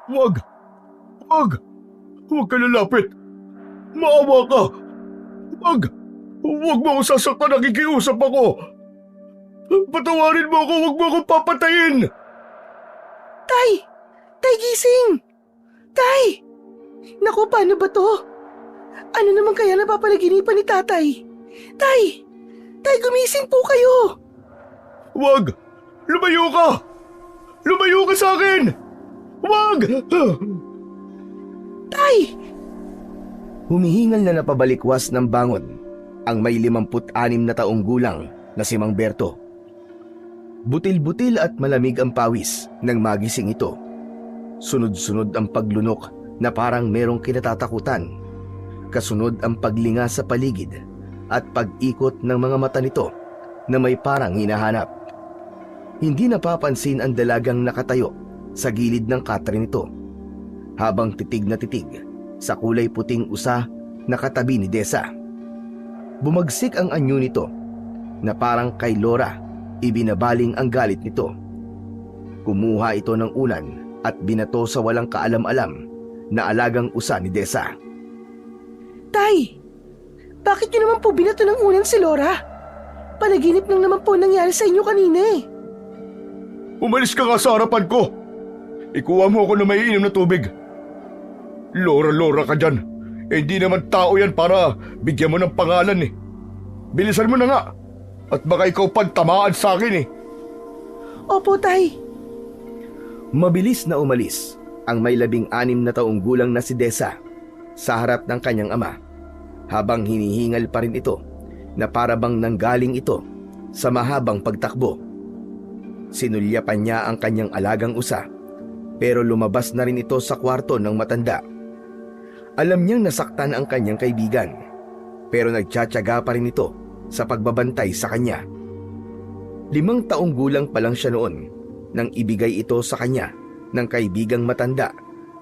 Wag! Wag! Huwag ka lalapit! Maawa ka! Wag! Huwag mo akong sasaktan, nakikiusap ako! Patawarin mo ako, huwag mo akong papatayin! Tay! Tay, gising! Tay! Naku, paano ba to? Ano naman kaya napapanaginipan ni tatay? Tay! Tay, gumising po kayo! Wag! Lumayo ka! Lumayo ka sa akin! Wag! Tay! Humihingal na napabalikwas ng bangon ang may 56 na taong gulang na si Mang Berto. Butil-butil at malamig ang pawis ng magising ito. Sunod-sunod ang paglunok na parang merong kinatatakutan. Kasunod ang paglinga sa paligid at pag-ikot ng mga mata nito na may parang hinahanap. Hindi napapansin ang dalagang nakatayo sa gilid ng katre nito, habang titig na titig sa kulay puting usa na katabi ni Desa. Bumagsik ang anyo nito na parang kay Laura ibinabaling ang galit nito. Kumuha ito ng unan at binato sa walang kaalam-alam na alagang usa ni Desa. Tay! Bakit niyo naman po binato ng unan si Laura? Panaginip lang naman po nangyari sa inyo kanina eh. Umalis ka nga sa harapan ko! Ikuha mo ako na may inom na tubig. Laura ka dyan. Hindi naman tao yan para bigyan mo ng pangalan eh. Bilisan mo na nga. At baka ikaw pantamaan sa akin eh. Opo, Tay. Mabilis na umalis ang may 16 na taong gulang na si Desa sa harap ng kanyang ama, habang hinihingal pa rin ito na parabang nanggaling ito sa mahabang pagtakbo. Sinulyapan niya ang kanyang alagang usa, pero lumabas na rin ito sa kwarto ng matanda. Alam niyang nasaktan ang kanyang kaibigan, pero nagtsatsaga pa rin ito sa pagbabantay sa kanya. 5 taong gulang pa lang siya noon nang ibigay ito sa kanya ng kaibigang matanda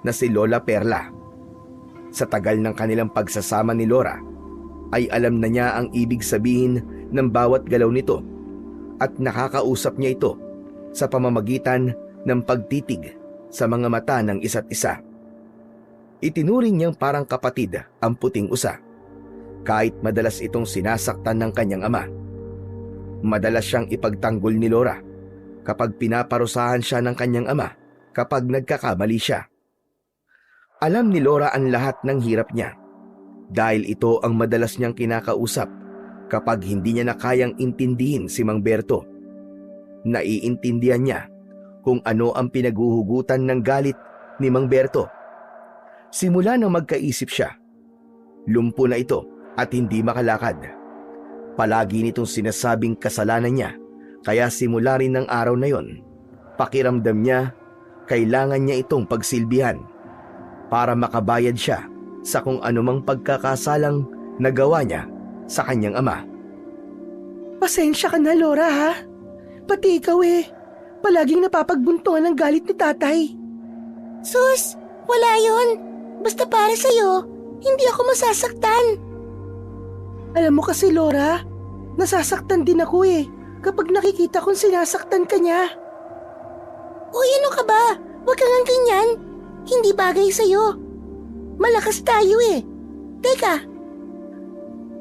na si Lola Perla. Sa tagal ng kanilang pagsasama ni Laura, ay alam na niya ang ibig sabihin ng bawat galaw nito at nakakausap niya ito sa pamamagitan ng pagtitig sa mga mata ng isa't isa. Itinuring niyang parang kapatid ang puting usa, kahit madalas itong sinasaktan ng kanyang ama. Madalas siyang ipagtanggol ni Laura kapag pinaparusahan siya ng kanyang ama kapag nagkakamali siya. Alam ni Laura ang lahat ng hirap niya, dahil ito ang madalas niyang kinakausap kapag hindi niya na kayang intindihin si Mang Berto. Naiintindihan niya kung ano ang pinaguhugutan ng galit ni Mang Berto. Simula nang magkaisip siya, lumpo na ito at hindi makalakad. Palagi nitong sinasabing kasalanan niya, kaya simula rin ng araw na yon, pakiramdam niya kailangan niya itong pagsilbihan para makabayad siya sa kung anumang pagkakasalang nagawa niya sa kanyang ama. Pasensya ka na, Laura, ha? Pati ikaw eh. Palaging napapagbuntungan ng galit ni tatay. Sus, wala yon. Basta para sa'yo, hindi ako masasaktan. Alam mo kasi, Laura, nasasaktan din ako eh kapag nakikita kong sinasaktan ka niya. Uy, ano ka ba? Huwag kang ganyan. Hindi bagay sa'yo. Malakas tayo eh. Teka,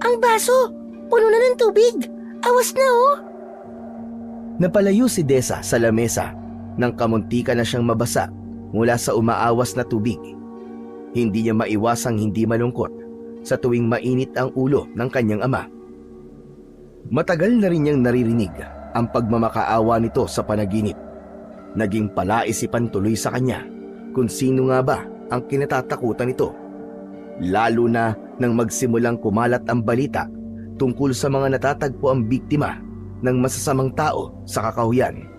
ang baso, puno na ng tubig. Awas na oh. Napalayo si Desa sa lamesa nang kamuntika na siyang mabasa mula sa umaawas na tubig. Hindi niya maiwasang hindi malungkot sa tuwing mainit ang ulo ng kanyang ama. Matagal na rin niyang naririnig ang pagmamakaawa nito sa panaginip. Naging palaisipan tuloy sa kanya kung sino nga ba ang kinatatakutan nito. Lalo na nang magsimulang kumalat ang balita tungkol sa mga natatagpo ang biktima ng masasamang tao sa Kakahuyan.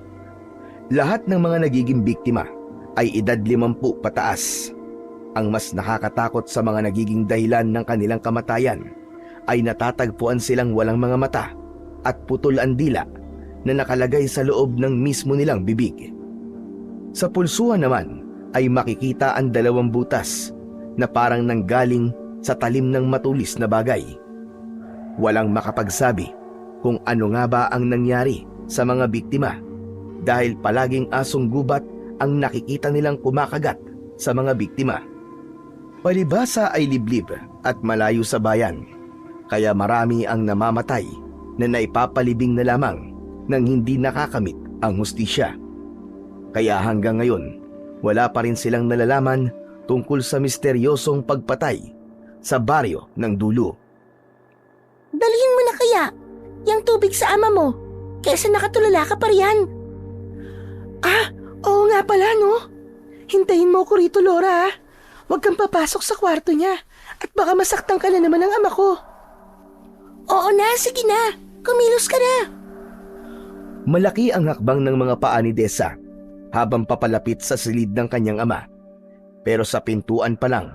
Lahat ng mga nagiging biktima ay edad 50 pataas. Ang mas nakakatakot sa mga nagiging dahilan ng kanilang kamatayan ay natatagpuan silang walang mga mata at putol ang dila na nakalagay sa loob ng mismo nilang bibig. Sa pulsuhan naman ay makikita ang 2 butas na parang nanggaling sa talim ng matulis na bagay. Walang makapagsabi kung ano nga ba ang nangyari sa mga biktima dahil palaging asong gubat ang nakikita nilang kumakagat sa mga biktima. Palibhasa ay liblib at malayo sa bayan, kaya marami ang namamatay na naipapalibing na lamang nang hindi nakakamit ang hustisya. Kaya hanggang ngayon, wala pa rin silang nalalaman tungkol sa misteryosong pagpatay sa baryo ng Dulo. Dalhin mo na kaya yung tubig sa ama mo kaysa nakatulala ka pa riyan. Oo nga pala, no? Hintayin mo ko rito, Laura. Huwag kang papasok sa kwarto niya at baka masaktan ka na naman ng ama ko. Oo na, sige na. Kumilos ka na. Malaki ang hakbang ng mga paa ni Dessa habang papalapit sa silid ng kanyang ama. Pero sa pintuan pa lang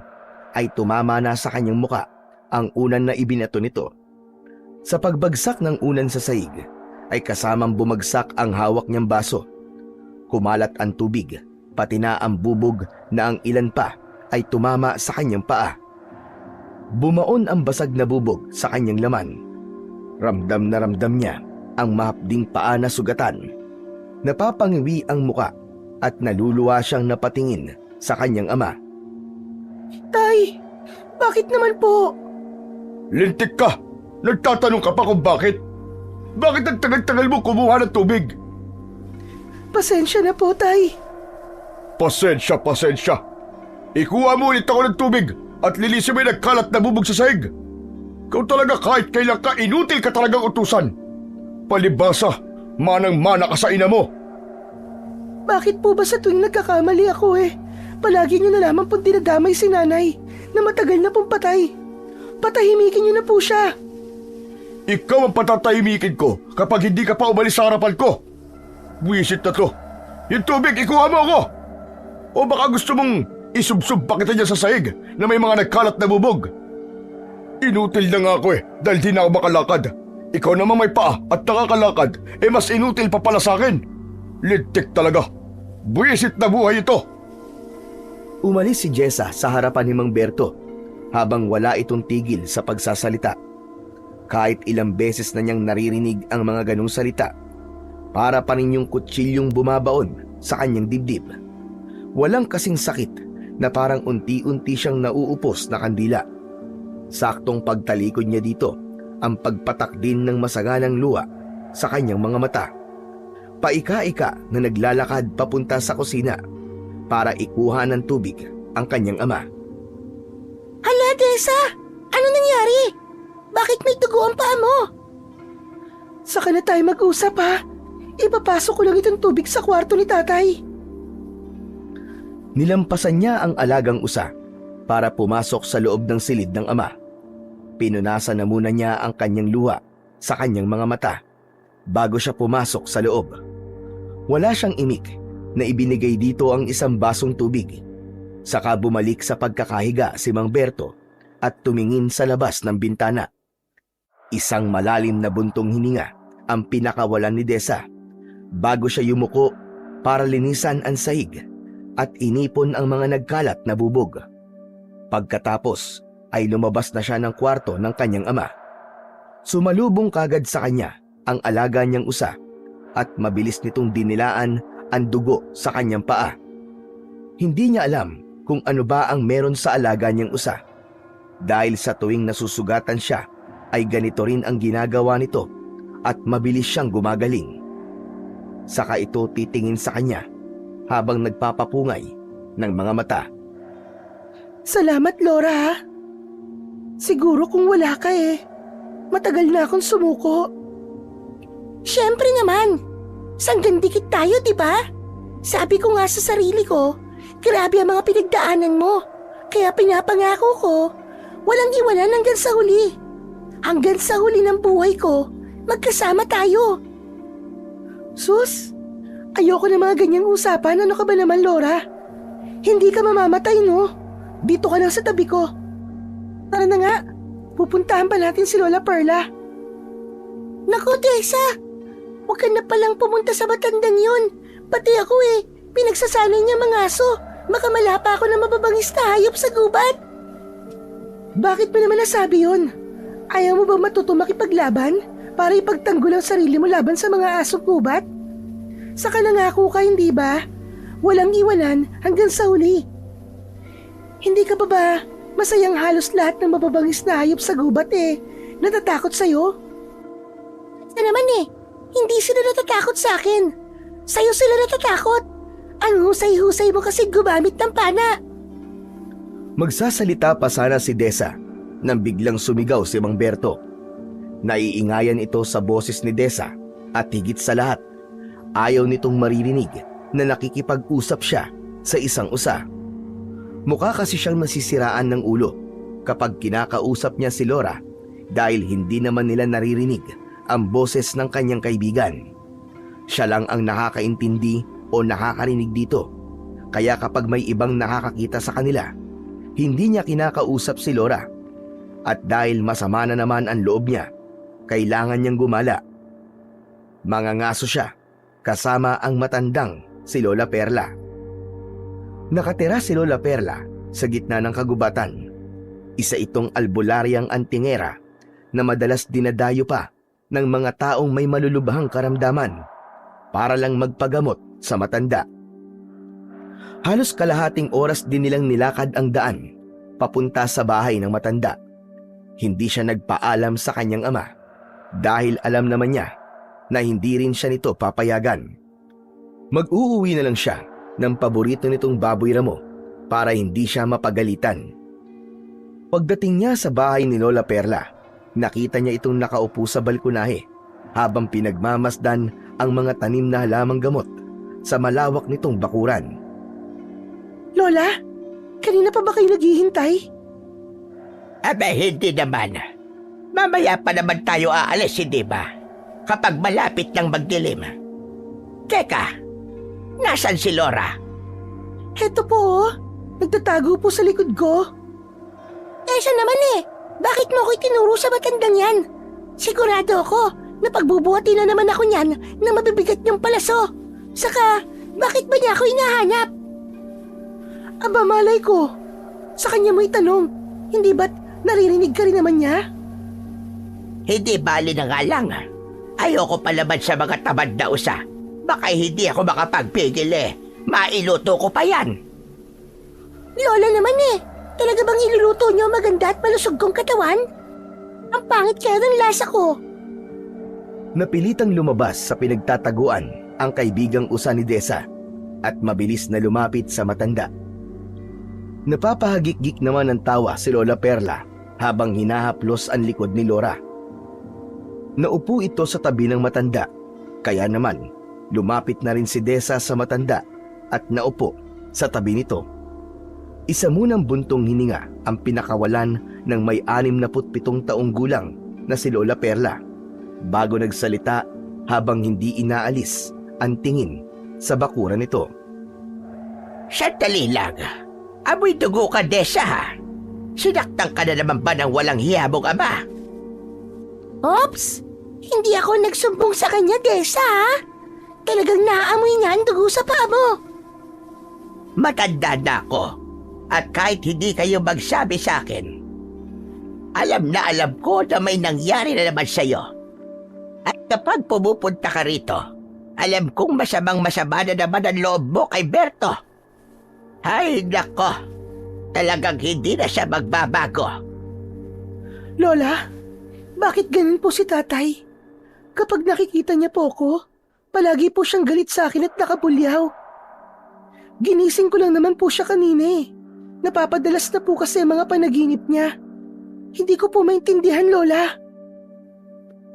ay tumama na sa kanyang muka ang unan na ibinato nito. Sa pagbagsak ng unan sa saig ay kasamang bumagsak ang hawak niyang baso. Kumalat ang tubig, pati na ang bubog na ang ilan pa ay tumama sa kanyang paa. Bumaon ang basag na bubog sa kanyang laman. Ramdam na ramdam niya ang mahapding paa na sugatan. Napapangiwi ang muka at naluluwa siyang napatingin sa kanyang ama. Tay, bakit naman po? Lintik ka! Nagtatanong ka pa kung bakit? Bakit ang tagal-tagal mo kumuha ng tubig? Pasensya na po, Tay. Pasensya. Ikuha mo ulit ako ng tubig at lilisin mo yung nagkalat na bubog sa sahig. Ikaw talaga kahit kailan ka, inutil ka talagang utusan. Palibhasa, manang-mana ka sa ina mo. Bakit po ba sa tuwing nagkakamali ako palagi niyo na lamang pong dinadamay si nanay na matagal na pong patay? Patahimikin niyo na po siya. Ikaw ang patatahimikin ko kapag hindi ka pa umalis sa harapan ko. Buwisit na to. Yung tubig, ikuha mo ako. O baka gusto mong isubsub pa kita dyan sa sahig na may mga nagkalat na bubog. Inutil na nga ako dahil di na ako makalakad. Ikaw naman may paa at nakakalakad, mas inutil pa pala sa akin. Lintik talaga. Buwisit na buhay ito. Umalis si Jessa sa harapan ni Mang Berto habang wala itong tigil sa pagsasalita. Kahit ilang beses na niyang naririnig ang mga ganong salita, para pa rin yung kutsilyong bumabaon sa kanyang dibdib. Walang kasing sakit na parang unti-unti siyang nauupos na kandila. Saktong pagtalikod niya dito ang pagpatak din ng masaganang luha sa kanyang mga mata. Paika-ika na naglalakad papunta sa kusina para ikuha ng tubig ang kanyang ama. Hala, Dessa! Ano nangyari? Bakit may dugo ang paa mo? Saka na tayo mag-usap, ha? Ipapasok ko lang itong tubig sa kwarto ni tatay. Nilampasan niya ang alagang usa para pumasok sa loob ng silid ng ama. Pinunasan na muna niya ang kanyang luha sa kanyang mga mata bago siya pumasok sa loob. Wala siyang imik na ibinigay dito ang isang basong tubig. Saka bumalik sa pagkakahiga si Mang Berto at tumingin sa labas ng bintana. Isang malalim na buntong hininga ang pinakawalan ni Dessa bago siya yumuko para linisan ang sahig at inipon ang mga nagkalat na bubog. Pagkatapos ay lumabas na siya ng kwarto ng kanyang ama. Sumalubong kagad sa kanya ang alaga niyang usa at mabilis nitong dinilaan ang dugo sa kanyang paa. Hindi niya alam kung ano ba ang meron sa alaga niyang usa dahil sa tuwing nasusugatan siya ay ganito rin ang ginagawa nito at mabilis siyang gumagaling. Saka ito titingin sa kanya habang nagpapapungay ng mga mata. Salamat, Laura, ha? Siguro kung wala ka matagal na akong sumuko. Siyempre naman. Sanggang dikit tayo, di ba? Sabi ko nga sa sarili ko, grabe ang mga pinagdaanan mo. Kaya pinapangako ko, walang iwanan hanggang sa huli. Hanggang sa huli ng buhay ko, magkasama tayo. Sus, ayoko na mga ganyang usapan. Ano ka ba naman, Laura? Hindi ka mamamatay, no? Dito ka lang sa tabi ko. Tara na nga, pupuntahan pa natin si Lola Perla. Naku, Dessa! Huwag ka na palang pumunta sa matandang yun. Pati ako pinagsasanay niya mga aso. Makamala pa ako na mababangis na hayop sa gubat. Bakit mo naman nasabi yun? Ayaw mo ba matuto makipaglaban para ipagtanggol ang sarili mo laban sa mga asong gubat? Saka nangako ka, hindi ba? Walang iwanan hanggang sa huli. Hindi ka ba masayang halos lahat ng mababangis na hayop sa gubat natatakot sa'yo? Sa naman hindi sila natatakot sa akin. Sa'yo sila natatakot. Ang husay-husay mo kasi gumamit ng pana. Magsasalita pa sana si Desa nang biglang sumigaw si Mang Berto. Naiingayan ito sa boses ni Desa at higit sa lahat, ayaw nitong maririnig na nakikipag-usap siya sa isang usa. Mukha kasi siyang nasisiraan ng ulo kapag kinakausap niya si Laura dahil hindi naman nila naririnig ang boses ng kanyang kaibigan. Siya lang ang nakakaintindi o nakakarinig dito. Kaya kapag may ibang nakakakita sa kanila, hindi niya kinakausap si Laura. At dahil masama na naman ang loob niya, kailangan niyang gumala. Mangangaso siya kasama ang matandang si Lola Perla. Nakatira si Lola Perla sa gitna ng kagubatan. Isa itong albularyang antingera na madalas dinadayo pa ng mga taong may malulubhang karamdaman para lang magpagamot sa matanda. Halos kalahating oras din nilang nilakad ang daan papunta sa bahay ng matanda. Hindi siya nagpaalam sa kanyang ama dahil alam naman niya na hindi rin siya nito papayagan. Mag-uuwi na lang siya ng paborito nitong baboy ramo para hindi siya mapagalitan. Pagdating niya sa bahay ni Lola Perla, nakita niya itong nakaupo sa balkonahe habang pinagmamasdan ang mga tanim na halamang gamot sa malawak nitong bakuran. Lola, kanina pa ba kayo naghihintay? Hindi naman. Mamaya pa naman tayo aalis, hindi ba? Kapag malapit ng magdilim. Teka, nasan si Laura? Heto po, nagtatago po sa likod ko. Siya naman bakit mo ako itinuro sa matandang yan? Sigurado ako na pagbubuhatin na naman ako niyan na mabibigat niyong palaso. Saka, bakit ba niya ako hinahanap? Aba malay ko, sa kanya mo itanong, hindi ba't naririnig ka rin naman niya? Hindi bali na nga lang. Ayoko pa naman sa mga tamad na usa. Baka hindi ako makapagpigil Mailuto ko pa yan. Lola naman talaga bang iluluto niyo maganda at malusog kong katawan? Ang pangit kaya ng lasa ko. Napilitang lumabas sa pinagtataguan ang kaibigang usa ni Desa at mabilis na lumapit sa matanda. Napapahagik-gik naman ng tawa si Lola Perla habang hinahaplos ang likod ni Laura. Naupo ito sa tabi ng matanda, kaya naman lumapit na rin si Desa sa matanda at naupo sa tabi nito. Isa munang buntong hininga ang pinakawalan ng may 67 taong gulang na si Lola Perla bago nagsalita habang hindi inaalis ang tingin sa bakuran nito. Sandali lang. Amoy dugo ka, Desa, ha? Sinaktan ka na naman ba ng walang hiyabong ama? Ops! Hindi ako nagsumbong sa kanya, Desa, ha? Talagang naaamoy niya ang dugo sa paa mo. Matanda na ako. At kahit hindi kayo magsabi sa akin, alam na alam ko na may nangyari na naman sa'yo. At kapag pumupunta ka rito, alam kong masama na naman ang loob mo kay Berto. Ay, nako. Talagang hindi na siya magbabago. Lola, bakit ganun po si tatay? Kapag nakikita niya po ako, palagi po siyang galit sa akin at nakabulyaw. Ginising ko lang naman po siya kanina Napapadalas na po kasi mga panaginip niya. Hindi ko po maintindihan, Lola.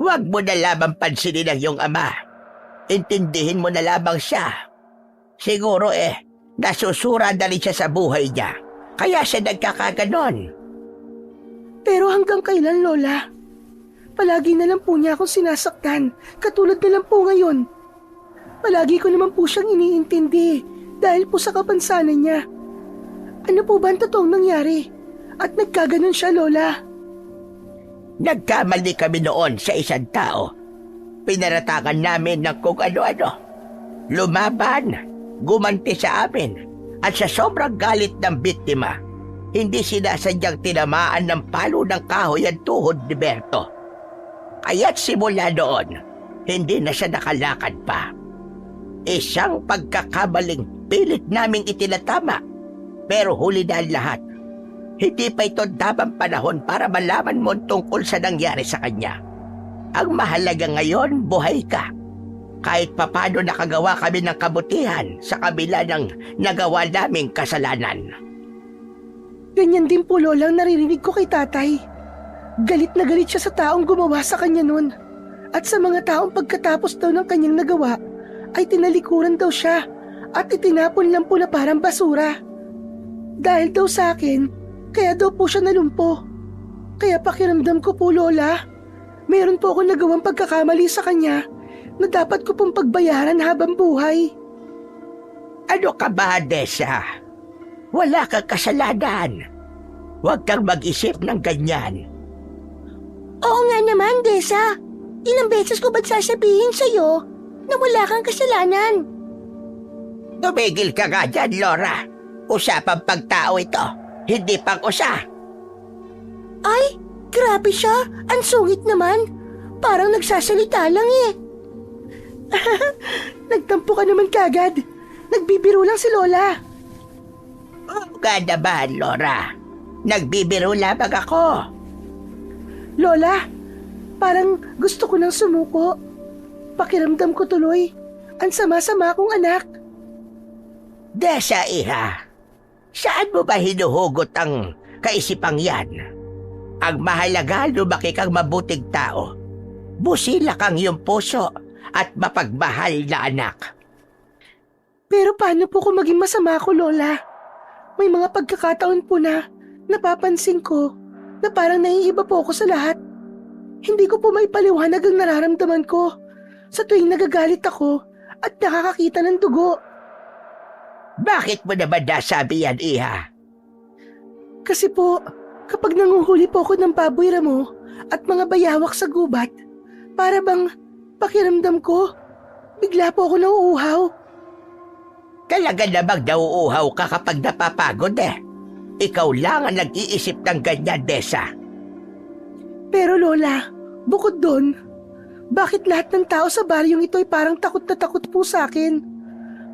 Huwag mo na lamang pansinin ang iyong ama. Intindihin mo na lamang siya. Siguro nasusura na rin siya sa buhay niya. Kaya siya nagkakaganon. Pero hanggang kailan, Lola? Palagi na lang po niya akong sinasaktan, katulad na lang po ngayon. Palagi ko naman po siyang iniintindi dahil po sa kapansanan niya. Ano po ba ang totoong nangyari? At nagkaganon siya, Lola? Nagkamali kami noon sa isang tao. Pinaratakan namin ng kung ano-ano. Lumaban, gumanti sa amin. At sa sobrang galit ng biktima, hindi sinasadyang tinamaan ng palo ng kahoy ang tuhod ni Berto. Kaya't simula noon, hindi na siya nakalakad pa. Isang pagkakamaling pilit naming itinatama. Pero huli na ang lahat Hindi pa ito tamang panahon para malaman mo tungkol sa nangyari sa kanya. Ang mahalaga ngayon, buhay ka. Kahit papano nakagawa kami ng kabutihan sa kabila ng nagawa naming kasalanan. Ganyan din po, Lola, ang naririnig ko kay tatay. Galit na galit siya sa taong gumawa sa kanya nun. At sa mga taong pagkatapos daw ng kanyang nagawa, ay tinalikuran daw siya at itinapon lang po na parang basura. Dahil daw sa akin, kaya daw po siya nalumpo. Kaya pakiramdam ko po, Lola, mayroon po ako nagawang pagkakamali sa kanya na dapat ko pong pagbayaran habang buhay. Ano ka ba, Desa? Wala kang kasalanan. Huwag kang mag-isip ng ganyan. Oo nga naman, Desa. Ilang beses ko ba't sasabihin sa'yo na wala kang kasalanan? Tumigil ka nga dyan, Laura. Usapang pagtao ito, hindi pang-usa. Ay, grabe siya. Ang sungit naman. Parang nagsasalita lang eh. Nagtampo ka naman kagad. Nagbibiro lang si Lola. Oo nga naman, Laura. Nagbibiro lamang ako. Lola, parang gusto ko nang sumuko. Pakiramdam ko tuloy. Ang sama-sama kong anak. Desa, iha. Saan mo ba hinuhugot ang kaisipang yan? Ang mahalaga, lumaki kang mabuting tao. Busila kang iyong puso at mapagmahal na anak. Pero paano po kung maging masama ko, Lola? May mga pagkakataon po na napapansin ko na parang naiiba po ako sa lahat. Hindi ko po may paliwanag ang nararamdaman ko sa tuwing nagagalit ako at nakakakita ng dugo. Bakit mo naman nasabi yan, iha? Kasi po, kapag nanguhuli po ako ng baboy ramo at mga bayawak sa gubat, para bang pakiramdam ko, bigla po ako nauuhaw. Talaga namang nauuhaw ka kapag napapagod eh. Ikaw lang ang nag-iisip ng ganyan, Desa. Pero Lola, bukod doon, bakit lahat ng tao sa baryong ito ay parang takot na takot po sa akin?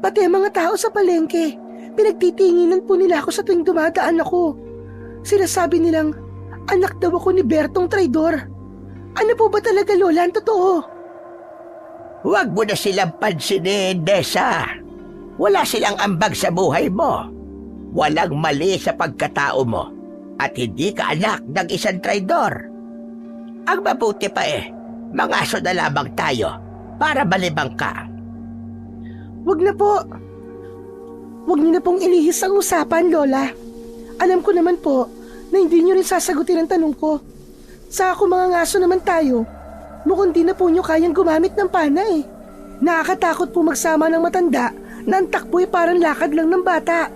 Pati ang mga tao sa palengke, pinagtitinginan po nila ako sa tuwing dumadaan ako. Sinasabi nilang, anak daw ako ni Bertong traidor. Ano po ba talaga, Lola, ang totoo? Huwag mo na silang pansinin, Desa. Wala silang ambag sa buhay mo. Walang mali sa pagkatao mo. At hindi ka anak ng isang traidor. Ang mabuti pa mangaso na lamang tayo para malibang ka. Wag na po. Wag niyo na pong ilihis ang usapan, Lola. Alam ko naman po na hindi niyo rin sasagutin ang tanong ko. Sa ako mga ngaso naman tayo, mukhang di na po niyo kayang gumamit ng pana eh. Nakakatakot po magsama ng matanda na ang takbo'y parang lakad lang ng bata.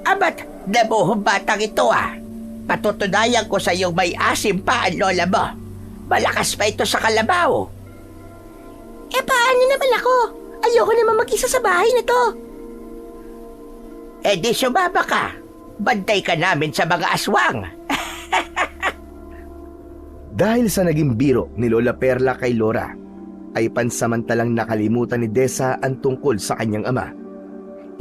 Abat, nabuhong batang ito Patutunayan ko sa iyong may asim pa ang lola mo. Malakas pa ito sa kalabaw. Eh paano naman ako? Ayoko naman mag-isa sa bahay na to. Eh di sumama ka. Bantay ka namin sa mga aswang. Dahil sa naging biro ni Lola Perla kay Laura, ay pansamantalang nakalimutan ni Desa ang tungkol sa kanyang ama.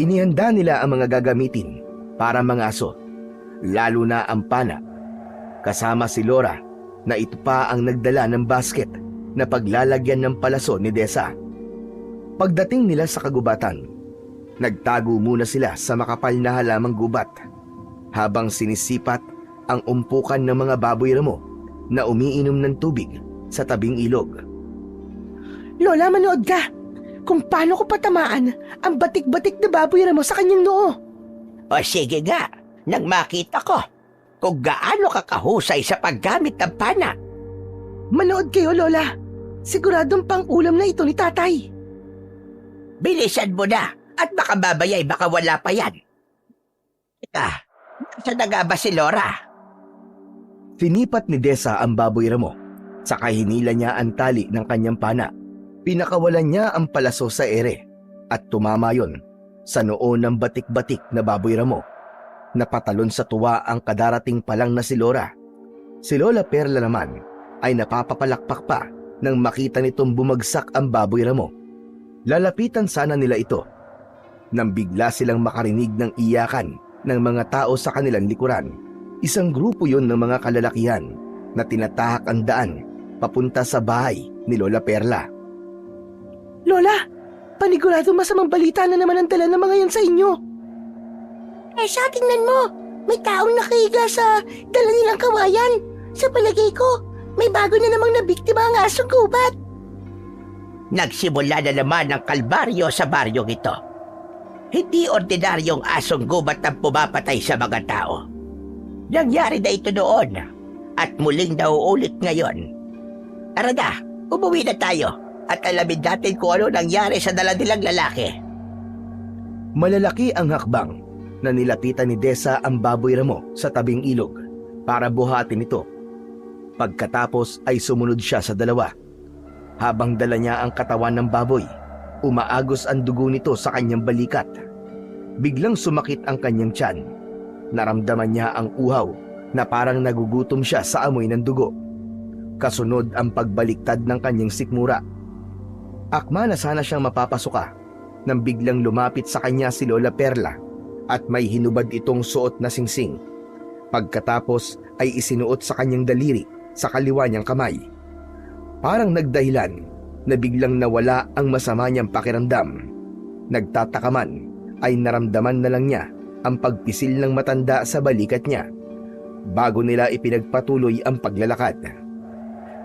Inihanda nila ang mga gagamitin para mangaso, lalo na ang pana. Kasama si Laura na ito pa ang nagdala ng basket na paglalagyan ng palaso ni Desa. Pagdating nila sa kagubatan, nagtago muna sila sa makapal na halamang gubat habang sinisipat ang umpukan ng mga baboy ramo na umiinom ng tubig sa tabing ilog. Lola, manood ka. Kung paano ko patamaan ang batik-batik na baboy ramo sa kanyang noo. O sige nga, nang makita ko kung gaano ka kahusay sa paggamit ng pana. Manood kayo, Lola. Siguradong pang-ulam na ito ni tatay. Bilisan mo na at baka babayay, baka wala pa yan. Teka, saan na nga ba si Laura? Sinipat ni Desa ang baboy ramo, saka hinila niya ang tali ng kanyang pana. Pinakawalan niya ang palaso sa ere at tumama yon sa noo ng batik-batik na baboy ramo. Napatalon sa tuwa ang kadarating pa lang na si Laura. Si Lola Perla naman ay napapapalakpak pa nang makita nitong bumagsak ang baboy ramo. Lalapitan sana nila ito nang bigla silang makarinig ng iyakan ng mga tao sa kanilang likuran. Isang grupo yon ng mga kalalakihan na tinatahak ang daan papunta sa bahay ni Lola Perla. Lola, panigurado masamang balita na naman ang dala ng mga yan sa inyo. Tessa, tingnan mo. May taong nakahiga sa dala nilang kawayan. Sa palagay ko, may bago na namang nabiktima ang asong gubat. Nagsimula na naman ang kalbaryo sa baryong ito. Hindi ordinaryong asong gubat ang pumapatay sa mga tao. Nangyari na ito noon at muling nauulit ngayon. Tara na, umuwi na tayo at alamin natin kung ano nangyari sa dala nilang lalaki. Malalaki ang hakbang na nilapitan ni Desa ang baboy ramo sa tabing ilog para buhatin ito. Pagkatapos ay sumunod siya sa dalawa. Habang dala niya ang katawan ng baboy, umaagos ang dugo nito sa kanyang balikat. Biglang sumakit ang kanyang tiyan. Naramdaman niya ang uhaw na parang nagugutom siya sa amoy ng dugo. Kasunod ang pagbaliktad ng kanyang sikmura. Akma na sana siyang mapapasuka nang biglang lumapit sa kanya si Lola Perla at may hinubad itong suot na singsing. Pagkatapos ay isinuot sa kanyang daliri sa kaliwa niyang kamay. Parang nagdahilan na biglang nawala ang masama niyang pakiramdam. Nagtatakaman ay naramdaman na lang niya ang pagpisil ng matanda sa balikat niya bago nila ipinagpatuloy ang paglalakad.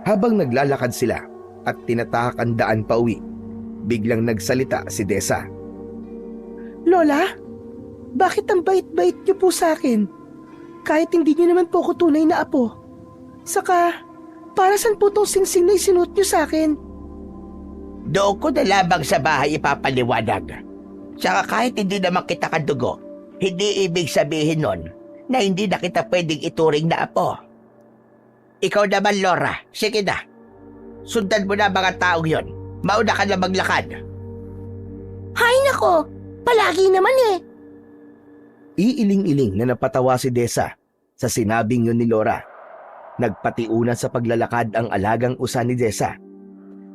Habang naglalakad sila at tinatahak ang daan pauwi, biglang nagsalita si Desa. Lola, bakit ang bait-bait niyo po sa akin? Kahit hindi niyo naman po ako tunay na apo. Saka, para saan po tong singsing na isinuot niyo sa akin? Doon ko na lamang sa bahay ipapaliwanag. Saka kahit hindi naman kita kadugo, hindi ibig sabihin nun na hindi na kita pwedeng ituring na apo. Ikaw naman, Laura, sige na. Sundan mo na mga taong yon. Mauna ka na maglakad. Hay nako, palagi naman eh. Iiling-iling na napatawa si Desa sa sinabing yun ni Laura. Nagpatiuna sa paglalakad ang alagang usa ni Desa,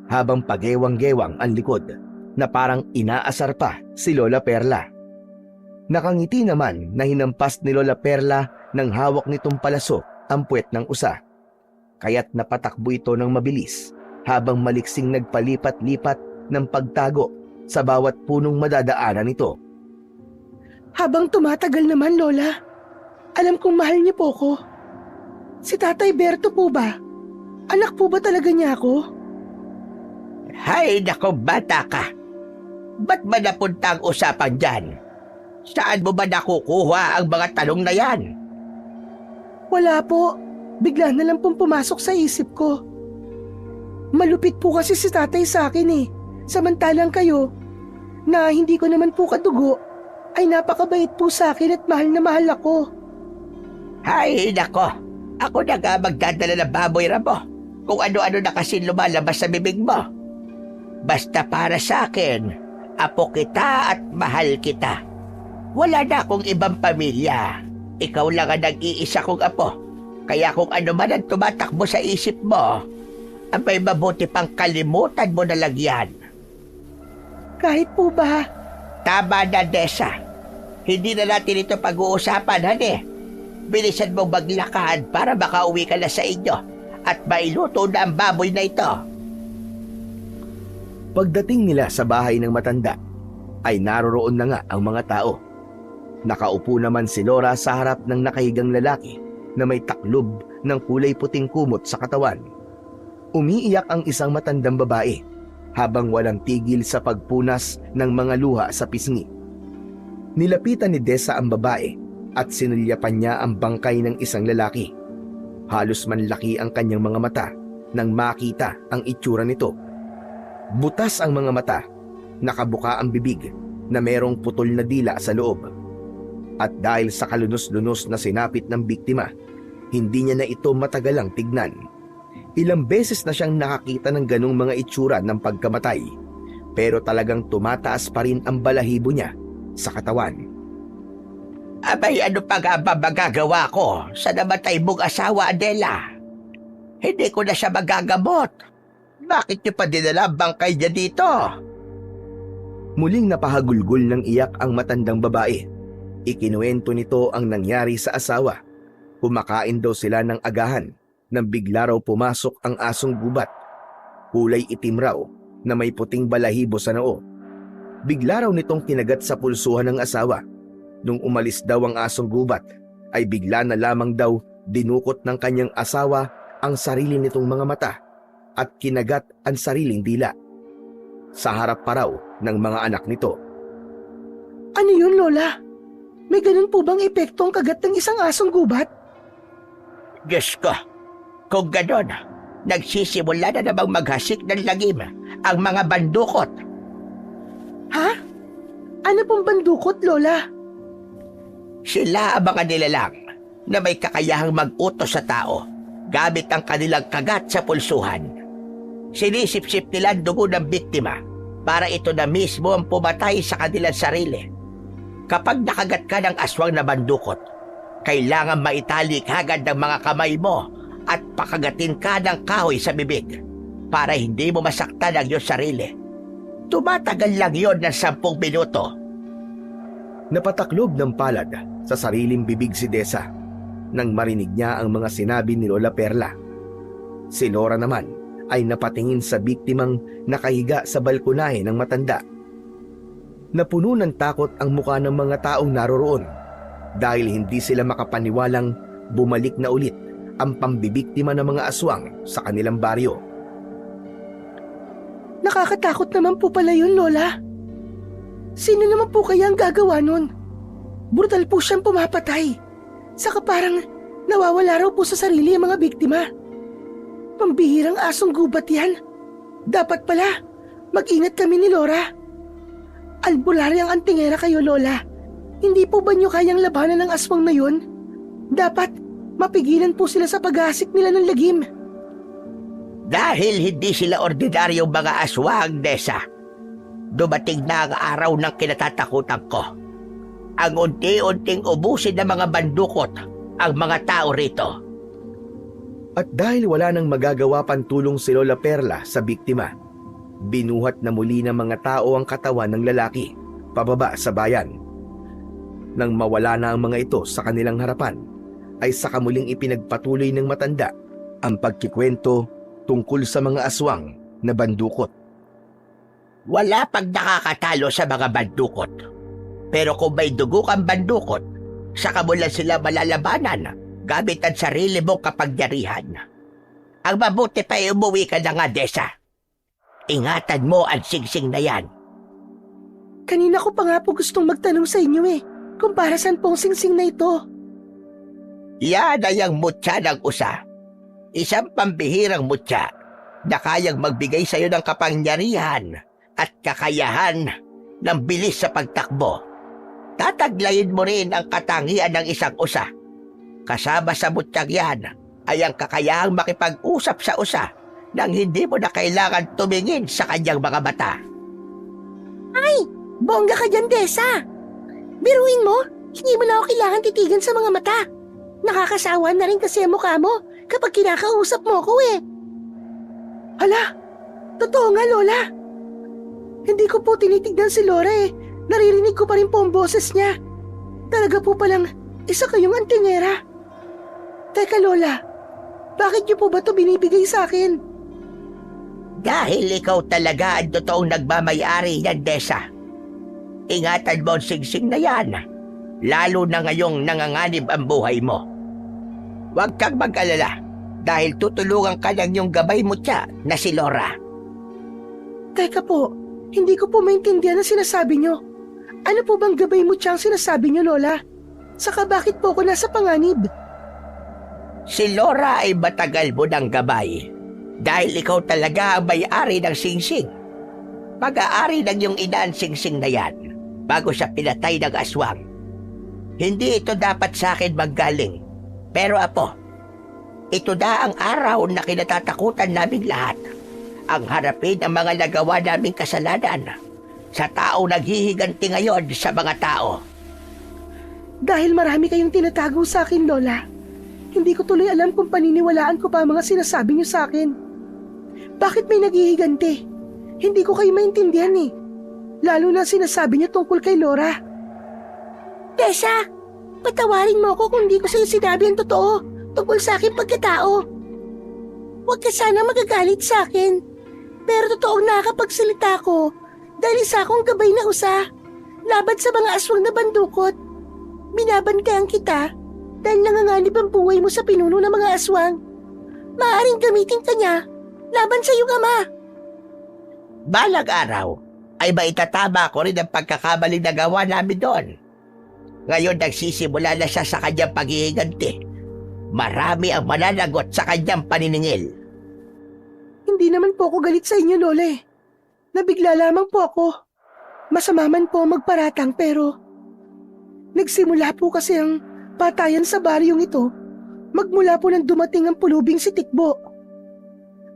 habang pagewang-gewang ang likod na parang inaasar pa si Lola Perla. Nakangiti naman na hinampas ni Lola Perla ng hawak nitong palaso ang puwet ng usa. Kaya't napatakbo ito ng mabilis habang maliksing nagpalipat-lipat ng pagtago sa bawat punong madadaanan nito. Habang tumatagal naman, Lola, alam kong mahal niyo po ko. Si Tatay Berto po ba? Anak po ba talaga niya ako? Hay nako, bata ka. Ba't ba napunta ang usapan dyan? Saan mo ba nakukuha ang mga tanong na yan? Wala po. Bigla na lang pong pumasok sa isip ko. Malupit po kasi si Tatay sa akin eh. Samantalang kayo, na hindi ko naman po kadugo, ay napakabait po sa akin at mahal na mahal ako. Hay nako, ako na nga magdadala ng baboy ramo kung ano-ano na kasi lumalabas sa bibig mo. Basta para sa akin, apo kita at mahal kita. Wala na akong ibang pamilya. Ikaw lang ang nag-iisa kong apo. Kaya kung ano man ang tumatakbo sa isip mo, ang may mabuti pang kalimutan mo na lang yan. Kahit po ba? Tama na, Desa. Hindi na natin ito pag-uusapan, hane. Bilisan mo maglakad para makauwi ka na sa inyo at mailuto na ang baboy na ito. Pagdating nila sa bahay ng matanda, ay naroroon na nga ang mga tao. Nakaupo naman si Laura sa harap ng nakahigang lalaki na may taklob ng kulay puting kumot sa katawan. Umiiyak ang isang matandang babae habang walang tigil sa pagpunas ng mga luha sa pisngi. Nilapitan ni Desa ang babae at sinulyapan niya ang bangkay ng isang lalaki. Halos manlaki ang kanyang mga mata nang makita ang itsura nito. Butas ang mga mata, nakabuka ang bibig na merong putol na dila sa loob. At dahil sa kalunos-lunos na sinapit ng biktima, hindi niya na ito matagalang tignan. Ilang beses na siyang nakakita ng ganong mga itsura ng pagkamatay, pero talagang tumataas pa rin ang balahibo niya sa katawan. Abay, ano pa nga ba magagawa ko sa namatay mong asawa, Adela? Hindi ko na siya magagamot. Bakit niyo pa dinala ang bangkay niya dito? Muling napahagulgol ng iyak ang matandang babae. Ikinuwento nito ang nangyari sa asawa. Kumakain daw sila ng agahan nang bigla raw pumasok ang asong gubat. Kulay itim raw na may puting balahibo sa noo. Bigla raw nitong kinagat sa pulsuhan ng asawa. Nung umalis daw ang asong gubat, ay bigla na lamang daw dinukot ng kanyang asawa ang sarili nitong mga mata at kinagat ang sariling dila. Sa harap pa raw ng mga anak nito. Ano yun, Lola? May ganun po bang epekto ang kagat ng isang asong gubat? Diyos ko, kung ganon, nagsisimula na namang maghasik ng lagim ang mga bandukot. Ha? Ano pong bandukot, Lola? Sila ang mga nilalang na may kakayahang mag-utos sa tao gamit ang kanilang kagat sa pulsuhan. Sinisip-sip nila ang dugo ng biktima para ito na mismo ang pumatay sa kanilang sarili. Kapag nakagat ka ng aswang na bandukot, kailangan maitali kagad ng mga kamay mo at pakagatin ka ng kahoy sa bibig para hindi mo masaktan ang iyong sarili. Tumatagal lang yon ng 10 minuto. Napataklob ng palad sa sariling bibig si Desa nang marinig niya ang mga sinabi ni Lola Perla. Si Lora naman ay napatingin sa biktimang nakahiga sa balkonahe ng matanda. Napuno ng takot ang mukha ng mga taong naroroon dahil hindi sila makapaniwalang bumalik na ulit ang pambibiktima ng mga aswang sa kanilang baryo. Nakakatakot naman po pala yun, Lola. Sino naman po kaya ang gagawa nun? Brutal po siyang pumapatay. Saka parang nawawala raw po sa sarili ang mga biktima. Pambihirang asong gubat yan. Dapat pala, mag-ingat kami ni Lora. Albularyo ang antingera kayo, Lola. Hindi po ba niyo kayang labanan ng aswang na yun? Dapat, mapigilan po sila sa pag-aasik nila ng lagim. Dahil hindi sila ordinaryong mga aswang, Desa, dumating na ang araw ng kinatatakutan ko. Ang unti-unting ubusin ng mga bandukot ang mga tao rito. At dahil wala nang magagawa pang tulong si Lola Perla sa biktima, binuhat na muli ng mga tao ang katawan ng lalaki pababa sa bayan. Nang mawala na ang mga ito sa kanilang harapan, ay saka muling ipinagpatuloy ng matanda ang pagkikwento tungkol sa mga aswang na bandukot. Wala pang nakakatalo sa mga bandukot. Pero kung may dugo kang bandukot, saka mo lang sila malalabanan gamit ang sarili mong kapangyarihan. Ang mabuti pa ay umuwi ka na nga, Desa. Ingatan mo ang singsing na yan. Kanina ko pa nga po gustong magtanong sa inyo kung para saan pong singsing na ito. Yan ay ang mutya ng usa. Isang pambihirang mutya na kayang magbigay sa iyo ng kapangyarihan at kakayahan ng bilis sa pagtakbo. Tataglayin mo rin ang katangian ng isang usa. Kasama sa mutyang yan ay ang kakayahang makipag-usap sa usa nang hindi mo na kailangan tumingin sa kanyang mga mata. Ay, bongga ka dyan, Desa. Biruin mo, hindi mo na ako kailangan titigan sa mga mata. Nakakasawa na rin kasi ang mukha mo kapag kinakausap mo ko Hala, totoo nga, Lola. Hindi ko po tinitignan si Lora Naririnig ko pa rin po ang boses niya. Talaga po palang isa kayong antingera. Teka, Lola, bakit niyo po ba ito binibigay sa akin? Dahil ikaw talaga ang totoong nagmamayari yan, Desa. Ingatan mo ang singsing na yan, lalo na ngayong nanganganib ang buhay mo. Huwag kang mag-alala dahil tutulungan ka ng iyong gabay mo tiya na si Lora. Teka po, hindi ko po maintindihan ang sinasabi niyo. Ano po bang gabay mo tiya ang sinasabi niyo, Lola? Saka bakit po ako nasa panganib? Si Lora ay matagal mo ng gabay dahil ikaw talaga ang may-ari ng singsing. Pag-aari ng iyong ina ang singsing na yan bago siya pinatay ng aswang. Hindi ito dapat sa akin maggaling. Pero apo, ito na ang araw na kinatatakutan naming lahat. Ang harapin ang mga nagawa naming kasalanan sa tao naghihiganti ngayon sa mga tao. Dahil marami kayong tinatago sa akin, Lola, hindi ko tuloy alam kung paniniwalaan ko pa ang mga sinasabi niyo sa akin. Bakit may naghihiganti? Hindi ko kayo maintindihan Lalo na sinasabi niyo tungkol kay Lora. Desa, patawarin mo ako kung hindi ko sa'yo sinabi ang totoo tungkol sa aking pagkatao. Huwag ka sana magagalit sa akin. Pero totoong nakakapagsalita ko dahil isa akong gabay na usa laban sa mga aswang na bandukot. Binabantayan kita dahil nanganganib ang buhay mo sa pinuno ng mga aswang. Maaaring gamitin ka niya laban sa iyong ama. Balang araw ay maitatama ko rin ang pagkakamaling nagawa namin doon. Ngayon nagsisimula na siya sa kanyang paghihiganti. Marami ang mananagot sa kanyang paniningil. Hindi naman po ako galit sa inyo, Lola eh. Nabigla lamang po ako. Masama man po magparatang pero nagsimula po kasi ang patayan sa baryong ito magmula po nang dumating ang pulubing si Tikbo.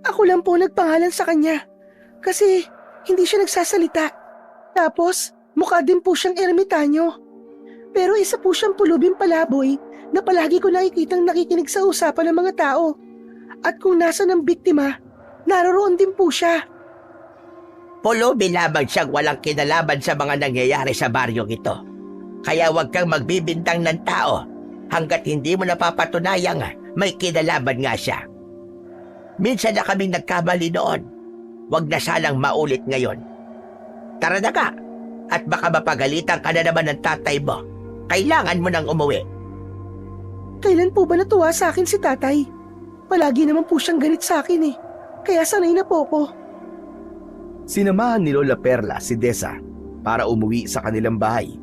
Ako lang po nagpangalan sa kanya kasi hindi siya nagsasalita. Tapos mukha din po siyang ermitanyo. Pero isa po siyang pulubing palaboy na palagi ko nakikitang nakikinig sa usapan ng mga tao. At kung nasa ng biktima, naroroon din po siya. Pulubi lamang siyang walang kinalaman sa mga nangyayari sa baryong ito. Kaya huwag kang magbibintang ng tao hanggat hindi mo napapatunayang may kinalaman nga siya. Minsan na kaming nagkamali noon. Huwag na sanang maulit ngayon. Tara na ka, at baka mapagalitan ka na naman ng tatay mo. Kailangan mo nang umuwi. Kailan po ba natuwa sa akin si tatay? Palagi naman po siyang galit sa akin eh. Kaya sanay na po ako. Sinamahan ni Lola Perla si Desa para umuwi sa kanilang bahay.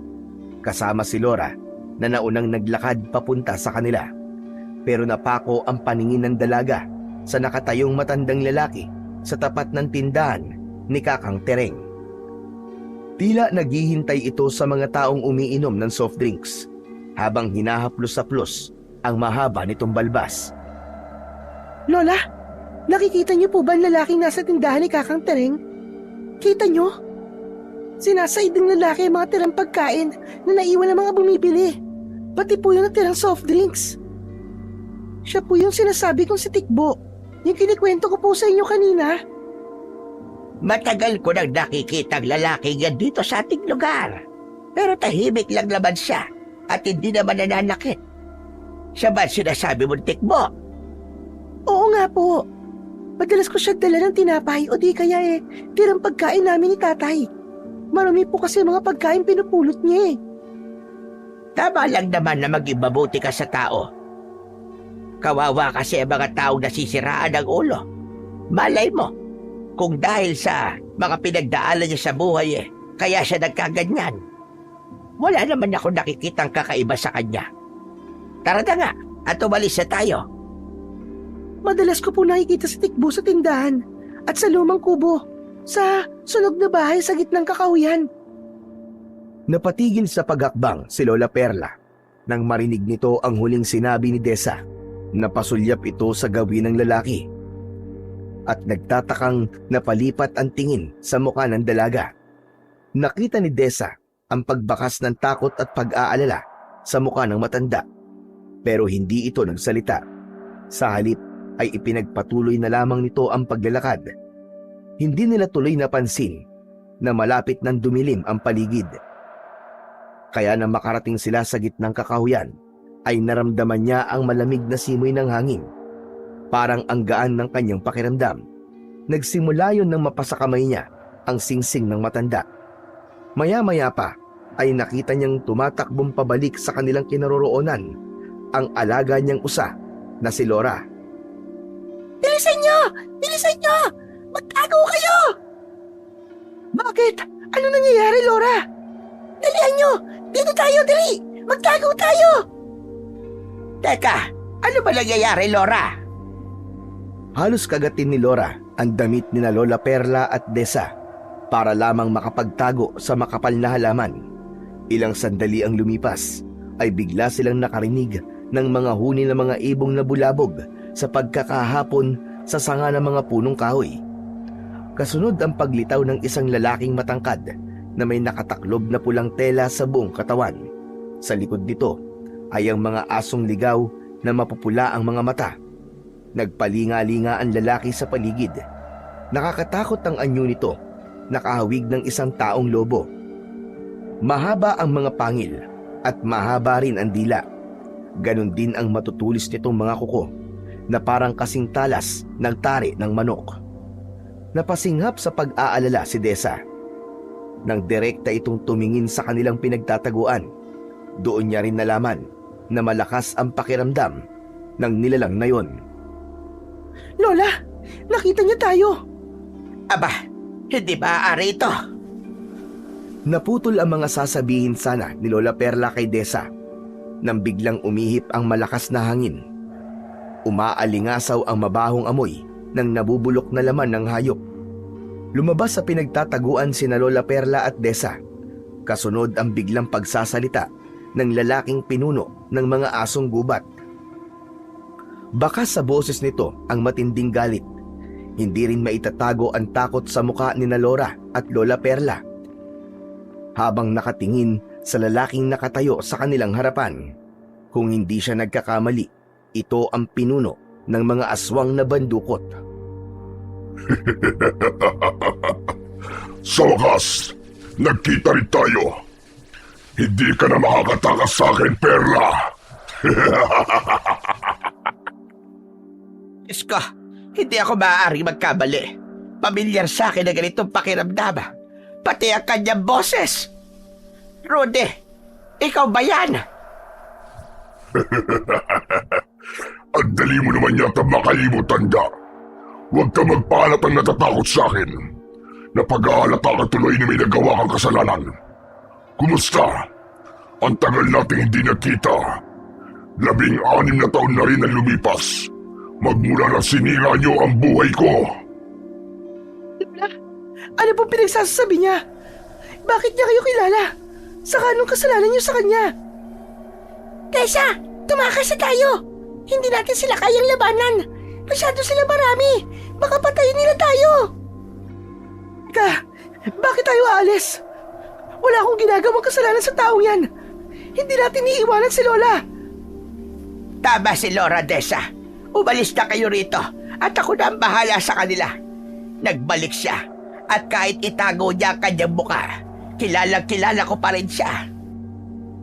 Kasama si Lora na naunang naglakad papunta sa kanila. Pero napako ang paningin ng dalaga sa nakatayong matandang lalaki sa tapat ng tindahan ni Kakang Tereng. Tila naghihintay ito sa mga taong umiinom ng soft drinks habang hinahaplos-saplos ang mahaba nitong balbas. Lola, nakikita niyo po ba ang lalaking nasa tindahan ni Kakang Tereng? Kita niyo? Sinasaid ng lalaki ang mga tirang pagkain na naiwan ng mga bumibili. Pati po yung natirang soft drinks. Siya po yung sinasabi kong si Tikbo. Yung kinikwento ko po sa inyo kanina. Matagal ko nang nakikita ang lalaki yan dito sa ating lugar. Pero tahimik lang naman siya at hindi naman nananakit. Siya ba sinasabi mong Tikbo? Oo nga po. Madalas ko siya dala ng tinapay o di kaya tirang pagkain namin ni tatay. Marami po kasi mga pagkain pinupulot niya eh. Tama lang naman na maging mabuti ka sa tao. Kawawa kasi ang mga taong nasisiraan ng ulo. Malay mo, kung dahil sa mga pinagdaanan niya sa buhay kaya siya nagkaganyan. Wala naman ako nakikitang kakaiba sa kanya. Tara na nga at umalis na tayo. Madalas ko po nakikita si Tikbo sa tindahan at sa lumang kubo, sa sunog na bahay sa gitnang kakahuyan. Napatigil sa paghakbang si Lola Perla nang marinig nito ang huling sinabi ni Desa. Napasulyap ito sa gawin ng lalaki at nagtatakang napalipat ang tingin sa mukha ng dalaga. Nakita ni Desa ang pagbakas ng takot at pag-aalala sa mukha ng matanda pero hindi ito nagsalita. Sa halip ay ipinagpatuloy na lamang nito ang paglalakad. Hindi nila tuloy napansin na malapit nang dumilim ang paligid. Kaya nang makarating sila sa gitnang kakahuyan, ay naramdaman niya ang malamig na simoy ng hangin. Parang ang gaan ng kanyang pakiramdam. Nagsimula yun nang mapasa kamay niya ang singsing ng matanda. Maya-maya pa ay nakita niyang tumatakbong pabalik sa kanilang kinaroroonan ang alaga niyang usa na si Lora. Bilisan niyo! Bilisan niyo! Magtago kayo! Bakit? Ano nangyayari, Lora? Dalihan niyo! Dito tayo, dali! Magtago tayo! Teka, ano ba nangyayari, Lora? Halos kagatin ni Lora ang damit ni na Lola Perla at Desa para lamang makapagtago sa makapal na halaman. Ilang sandali ang lumipas ay bigla silang nakarinig ng mga huni ng mga ibong na bulabog sa pagkakahapon sa sanga ng mga punong kahoy. Kasunod ang paglitaw ng isang lalaking matangkad na may nakataklob na pulang tela sa buong katawan. Sa likod nito ay ang mga asong ligaw na mapupula ang mga mata. Nagpalinga-linga ang lalaki sa paligid. Nakakatakot ang anyo nito, nakahawig ng isang taong lobo. Mahaba ang mga pangil at mahaba rin ang dila. Ganon din ang matutulis nitong mga kuko na parang kasing talas ng tari ng manok. Napasinghap sa pag-aalala si Desa. Nang direkta itong tumingin sa kanilang pinagtataguan, doon niya rin nalaman na malakas ang pakiramdam ng nilalang na yon. Lola, nakita niya tayo. Aba, hindi maaari ito. Naputol ang mga sasabihin sana ni Lola Perla kay Desa nang biglang umihip ang malakas na hangin. Umaalingasaw ang mabahong amoy ng nabubulok na laman ng hayop. Lumabas sa pinagtataguan sina Lola Perla at Desa. Kasunod ang biglang pagsasalita ng lalaking pinuno ng mga asong gubat. Bakas sa boses nito ang matinding galit. Hindi rin maitatago ang takot sa muka ni na Lora at Lola Perla. Habang nakatingin sa lalaking nakatayo sa kanilang harapan, kung hindi siya nagkakamali, ito ang pinuno ng mga aswang na bandukot. Sa wakas, nagkita rin tayo. Hindi ka na makakatakas sa akin, Perla. Isko, hindi ako maaaring magkamali. Pamilyar sa akin na ganitong pakiramdam. Pati ang kanyang boses. Rudy, ikaw ba yan? Ang dali mo naman yata makalimot, tanda. Huwag ka magpahalatang natatakot sa akin. Napag-aalata ka tuloy na may nagawa kang kasalanan. Kumusta? Ang tagal nating hindi nakita. 16 na taon na rin ang lumipas. Magmula na sinira niyo ang buhay ko. Lola, ano pong pinagsasabi niya? Bakit niya kayo kilala? Saka anong kasalanan niyo sa kanya? Tessa, tumakas na tayo. Hindi natin sila kayang labanan. Masyado sila marami. Baka patayin nila tayo. Bakit tayo aalis? Wala akong ginagawang kasalanan sa taong yan. Hindi natin iiwanan si Lola. Tama si Lora, Desa. Umalis na kayo rito at ako na ang bahala sa kanila. Nagbalik siya at kahit itago niya ang kanyang mukha, kilalang-kilala ko pa rin siya.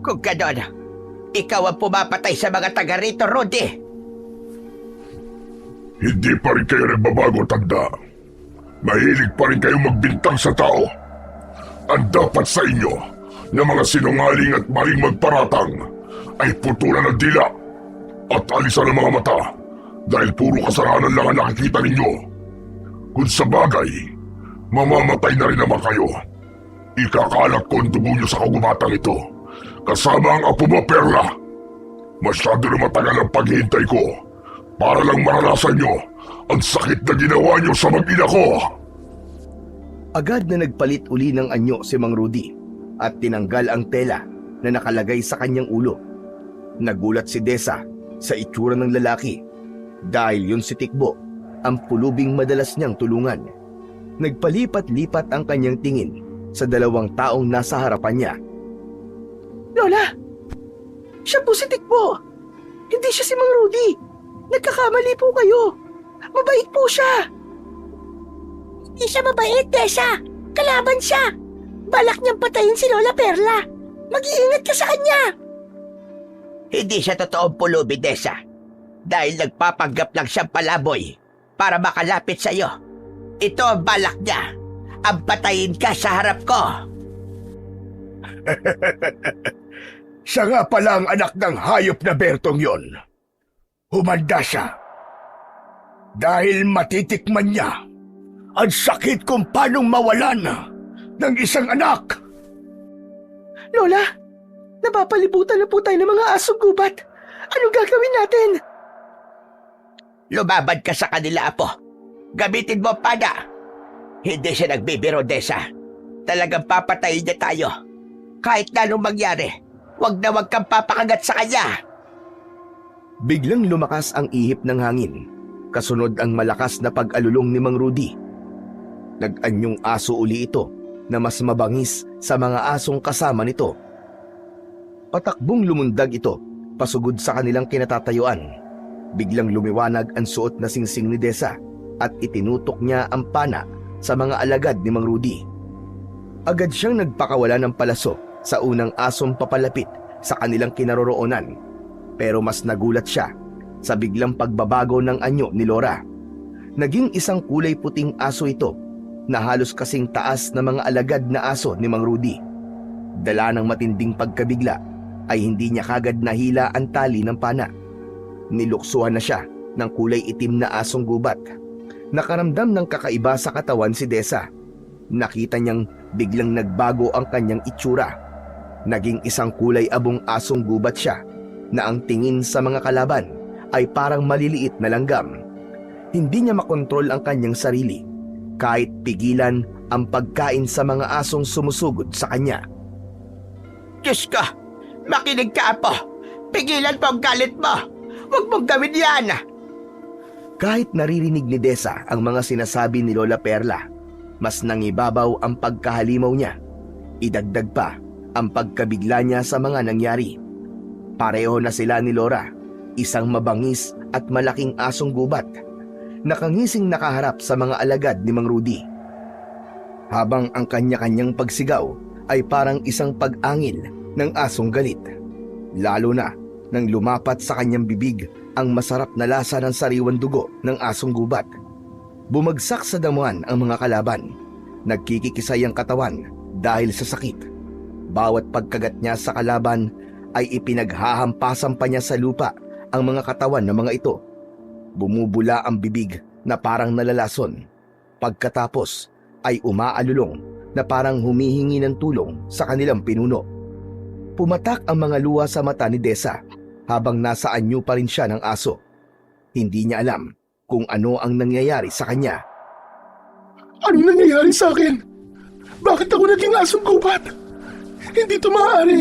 Kung ganon, ikaw ang pumapatay sa mga taga rito, Rudy. Hindi pa rin kayo nagbabago, tanda. Mahilig pa rin kayong magbintang sa tao. Ang dapat sa inyo na mga sinungaling at maling magparatang ay putulan ng dila at alisan ang mga mata dahil puro kasalanan lang ang nakikita ninyo. Kung sa bagay, mamamatay na rin naman kayo. Ikakalat ko ang dugo nyo sa kagubatang ito kasama ang apo mo, Perla. Masyado na matagal ang paghihintay ko para lang maranasan nyo ang sakit na ginawa nyo sa mag-ina ko. Agad na nagpalit uli ng anyo si Mang Rudy at tinanggal ang tela na nakalagay sa kanyang ulo. Nagulat si Desa sa itsura ng lalaki dahil yun si Tikbo, ang pulubing madalas niyang tulungan. Nagpalipat-lipat ang kanyang tingin sa 2 taong nasa harapan niya. Lola, siya po si Tikbo. Hindi siya si Mang Rudy. Nagkakamali po kayo. Mabait po siya. Hindi siya mabait, Tessa. Kalaban siya. Balak niyang patayin si Lola Perla. Mag-iingat ka sa kanya. Hindi siya totoong pulubi, Desa. Dahil nagpapanggap lang siyang palaboy para makalapit sa iyo. Ito ang balak niya. Ang patayin ka sa harap ko. Siya nga pala ang anak ng hayop na Bertong yon. Humanda siya. Dahil matitikman niya ang sakit kung paanong mawalan ng isang anak. Lola, napapalibutan na po tayo ng mga asong gubat. Anong gagawin natin? Lumabad ka sa kanila, Apo. Gamitin mo ang pada. Hindi siya nagbibiro, Desa. Talagang papatayin niya tayo. Kahit na anong mangyari, wag na wag kang papakagat sa kanya. Biglang lumakas ang ihip ng hangin. Kasunod ang malakas na pag-alulong ni Mang Rudy. Nag-anyong aso uli ito na mas mabangis sa mga asong kasama nito. Patakbong lumundag ito pasugod sa kanilang kinatatayuan. Biglang lumiwanag ang suot na singsing ni Desa at itinutok niya ang pana sa mga alagad ni Mang Rudy. Agad siyang nagpakawala ng palaso sa unang asong papalapit sa kanilang kinaroroonan. Pero mas nagulat siya sa biglang pagbabago ng anyo ni Laura. Naging isang kulay puting aso ito na halos kasing taas na mga alagad na aso ni Mang Rudy. Dala ng matinding pagkabigla ay hindi niya kagad nahila ang tali ng pana. Niluksuhan na siya ng kulay itim na asong gubat. Nakaramdam ng kakaiba sa katawan si Desa. Nakita niyang biglang nagbago ang kanyang itsura. Naging isang kulay abong asong gubat siya na ang tingin sa mga kalaban ay parang maliliit na langgam. Hindi niya makontrol ang kanyang sarili kahit pigilan ang pagkain sa mga asong sumusugod sa kanya. Diyos ko, makinig ka po. Pigilan po ang galit mo. Huwag mong gawin yan. Kahit naririnig ni Desa ang mga sinasabi ni Lola Perla, mas nangibabaw ang pagkahalimaw niya. Idagdag pa ang pagkabigla niya sa mga nangyari. Pareho na sila ni Laura, isang mabangis at malaking asong gubat, nakangising nakaharap sa mga alagad ni Mang Rudy. Habang ang kanya-kanyang pagsigaw ay parang isang pag-angil ng asong galit. Lalo na nang lumapat sa kanyang bibig ang masarap na lasa ng sariwang dugo ng asong gubat. Bumagsak sa damuhan ang mga kalaban. Nagkikikisay ang katawan dahil sa sakit. Bawat pagkagat niya sa kalaban ay ipinaghahampasan pa niya sa lupa ang mga katawan ng mga ito. Bumubula ang bibig na parang nalalason. Pagkatapos ay umaalulong na parang humihingi ng tulong sa kanilang pinuno. Pumatak ang mga luha sa mata ni Desa habang nasa anyo pa rin siya ng aso. Hindi niya alam kung ano ang nangyayari sa kanya. Ano nangyayari sa akin? Bakit ako naging asong gubat? Hindi ito maaari.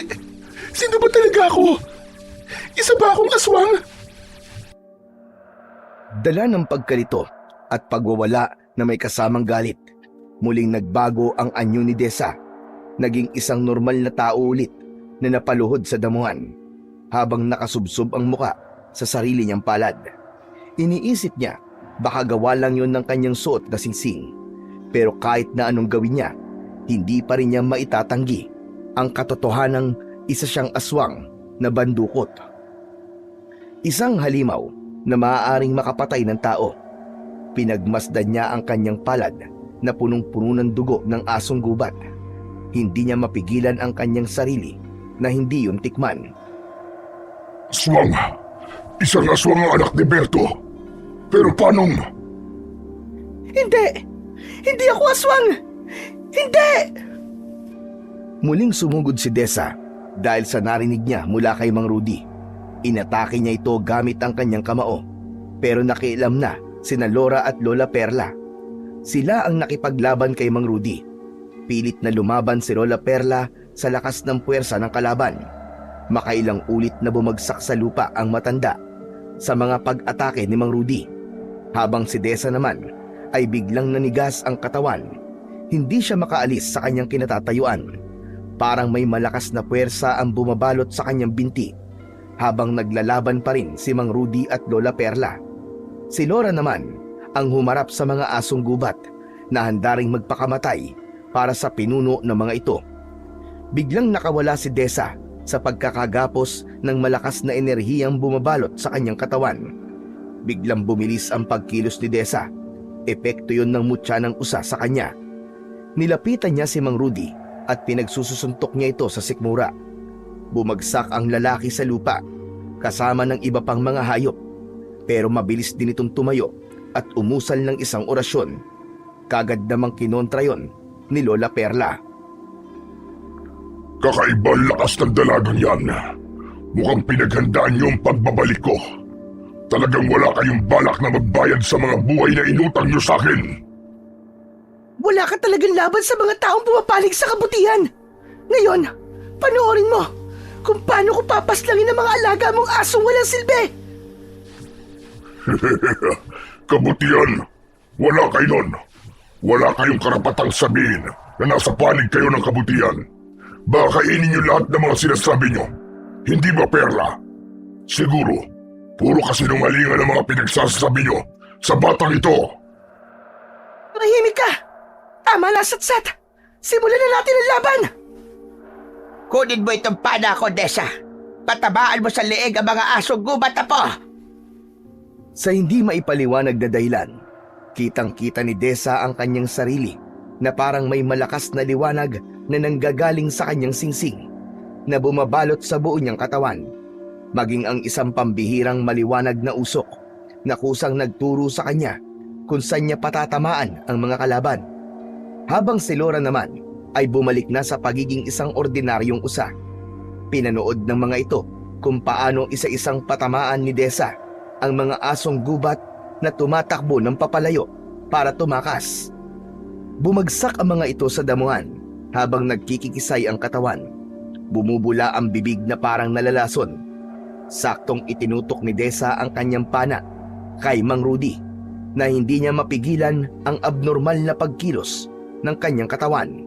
Sino ba talaga ako? Isa ba akong aswang? Dala ng pagkalito at pagwawala na may kasamang galit, muling nagbago ang anyo ni Desa. Naging isang normal na tao ulit na napaluhod sa damuhan habang nakasubsob ang muka sa sarili niyang palad. Iniisip niya baka gawa lang yun ng kanyang suot na singsing. Pero kahit na anong gawin niya, hindi pa rin niya maitatanggi ang katotohanang isa siyang aswang na bandukot. Isang halimaw na maaaring makapatay ng tao. Pinagmasdan niya ang kanyang palad na punong-puno ng dugo ng asong gubat. Hindi niya mapigilan ang kanyang sarili na hindi yun tikman. Aswang! Isang aswang ang anak ni Berto. Pero paanong? Hindi! Hindi ako aswang! Hindi! Muling sumugod si Desa dahil sa narinig niya mula kay Mang Rudy. Inatake niya ito gamit ang kanyang kamao. Pero nakialam na sina Laura at Lola Perla. Sila ang nakipaglaban kay Mang Rudy. Pilit na lumaban si Lola Perla sa lakas ng puwersa ng kalaban. Makailang ulit na bumagsak sa lupa ang matanda sa mga pag-atake ni Mang Rudy. Habang si Desa naman ay biglang nanigas ang katawan. Hindi siya makaalis sa kanyang kinatatayuan. Parang may malakas na puwersa ang bumabalot sa kanyang binti habang naglalaban pa rin si Mang Rudy at Lola Perla. Si Laura naman ang humarap sa mga asong gubat na handa ring magpakamatay para sa pinuno ng mga ito. Biglang nakawala si Desa sa pagkakagapos ng malakas na enerhiyang bumabalot sa kanyang katawan. Biglang bumilis ang pagkilos ni Desa. Epekto yun ng mutya ng usa sa kanya. Nilapitan niya si Mang Rudy at pinagsusuntok niya ito sa sikmura. Bumagsak ang lalaki sa lupa kasama ng iba pang mga hayop, pero mabilis din itong tumayo at umusal ng isang orasyon. Kagad namang kinontra yon ni Lola Perla. Kakaiba ang lakas ng dalagang yan. Mukhang pinaghandaan niyo ang pagbabalik ko. Talagang wala kayong balak na magbayad sa mga buhay na inutang niyo sa akin. Wala ka talagang laban sa mga taong pumapalig sa kabutihan. Ngayon, panoorin mo kung paano ko papaslangin ang mga alaga mong asong walang silbi. Kabutihan, wala kayo nun. Wala kayong karapatang sabihin na nasa panig kayo ng kabutihan. Baka kainin niyo lahat ng mga sinasabi niyo. Hindi ba, Perla? Siguro, puro kasinungalingan ang mga pinagsasabi niyo sa batang ito. Mahimik ka! Tama na, Satsat! Simulan na natin ang laban! Kunin mo itong pana ko, Desa. Patabaan mo sa leeg ang mga asong gubat, Apo! Sa hindi maipaliwanag na dahilan, kitang-kita ni Desa ang kanyang sarili na parang may malakas na liwanag na nanggagaling sa kanyang singsing na bumabalot sa buo niyang katawan, maging ang isang pambihirang maliwanag na usok na kusang nagturo sa kanya kung saan niya patatamaan ang mga kalaban. Habang si Laura naman ay bumalik na sa pagiging isang ordinaryong usa. Pinanood ng mga ito kung paano isa-isang patamaan ni Desa ang mga asong gubat na tumatakbo ng papalayo para tumakas. Bumagsak ang mga ito sa damuhan habang nagkikikisay ang katawan. Bumubula ang bibig na parang nalalason. Saktong itinutok ni Desa ang kanyang pana kay Mang Rudy na hindi niya mapigilan ang abnormal na pagkilos ng kanyang katawan.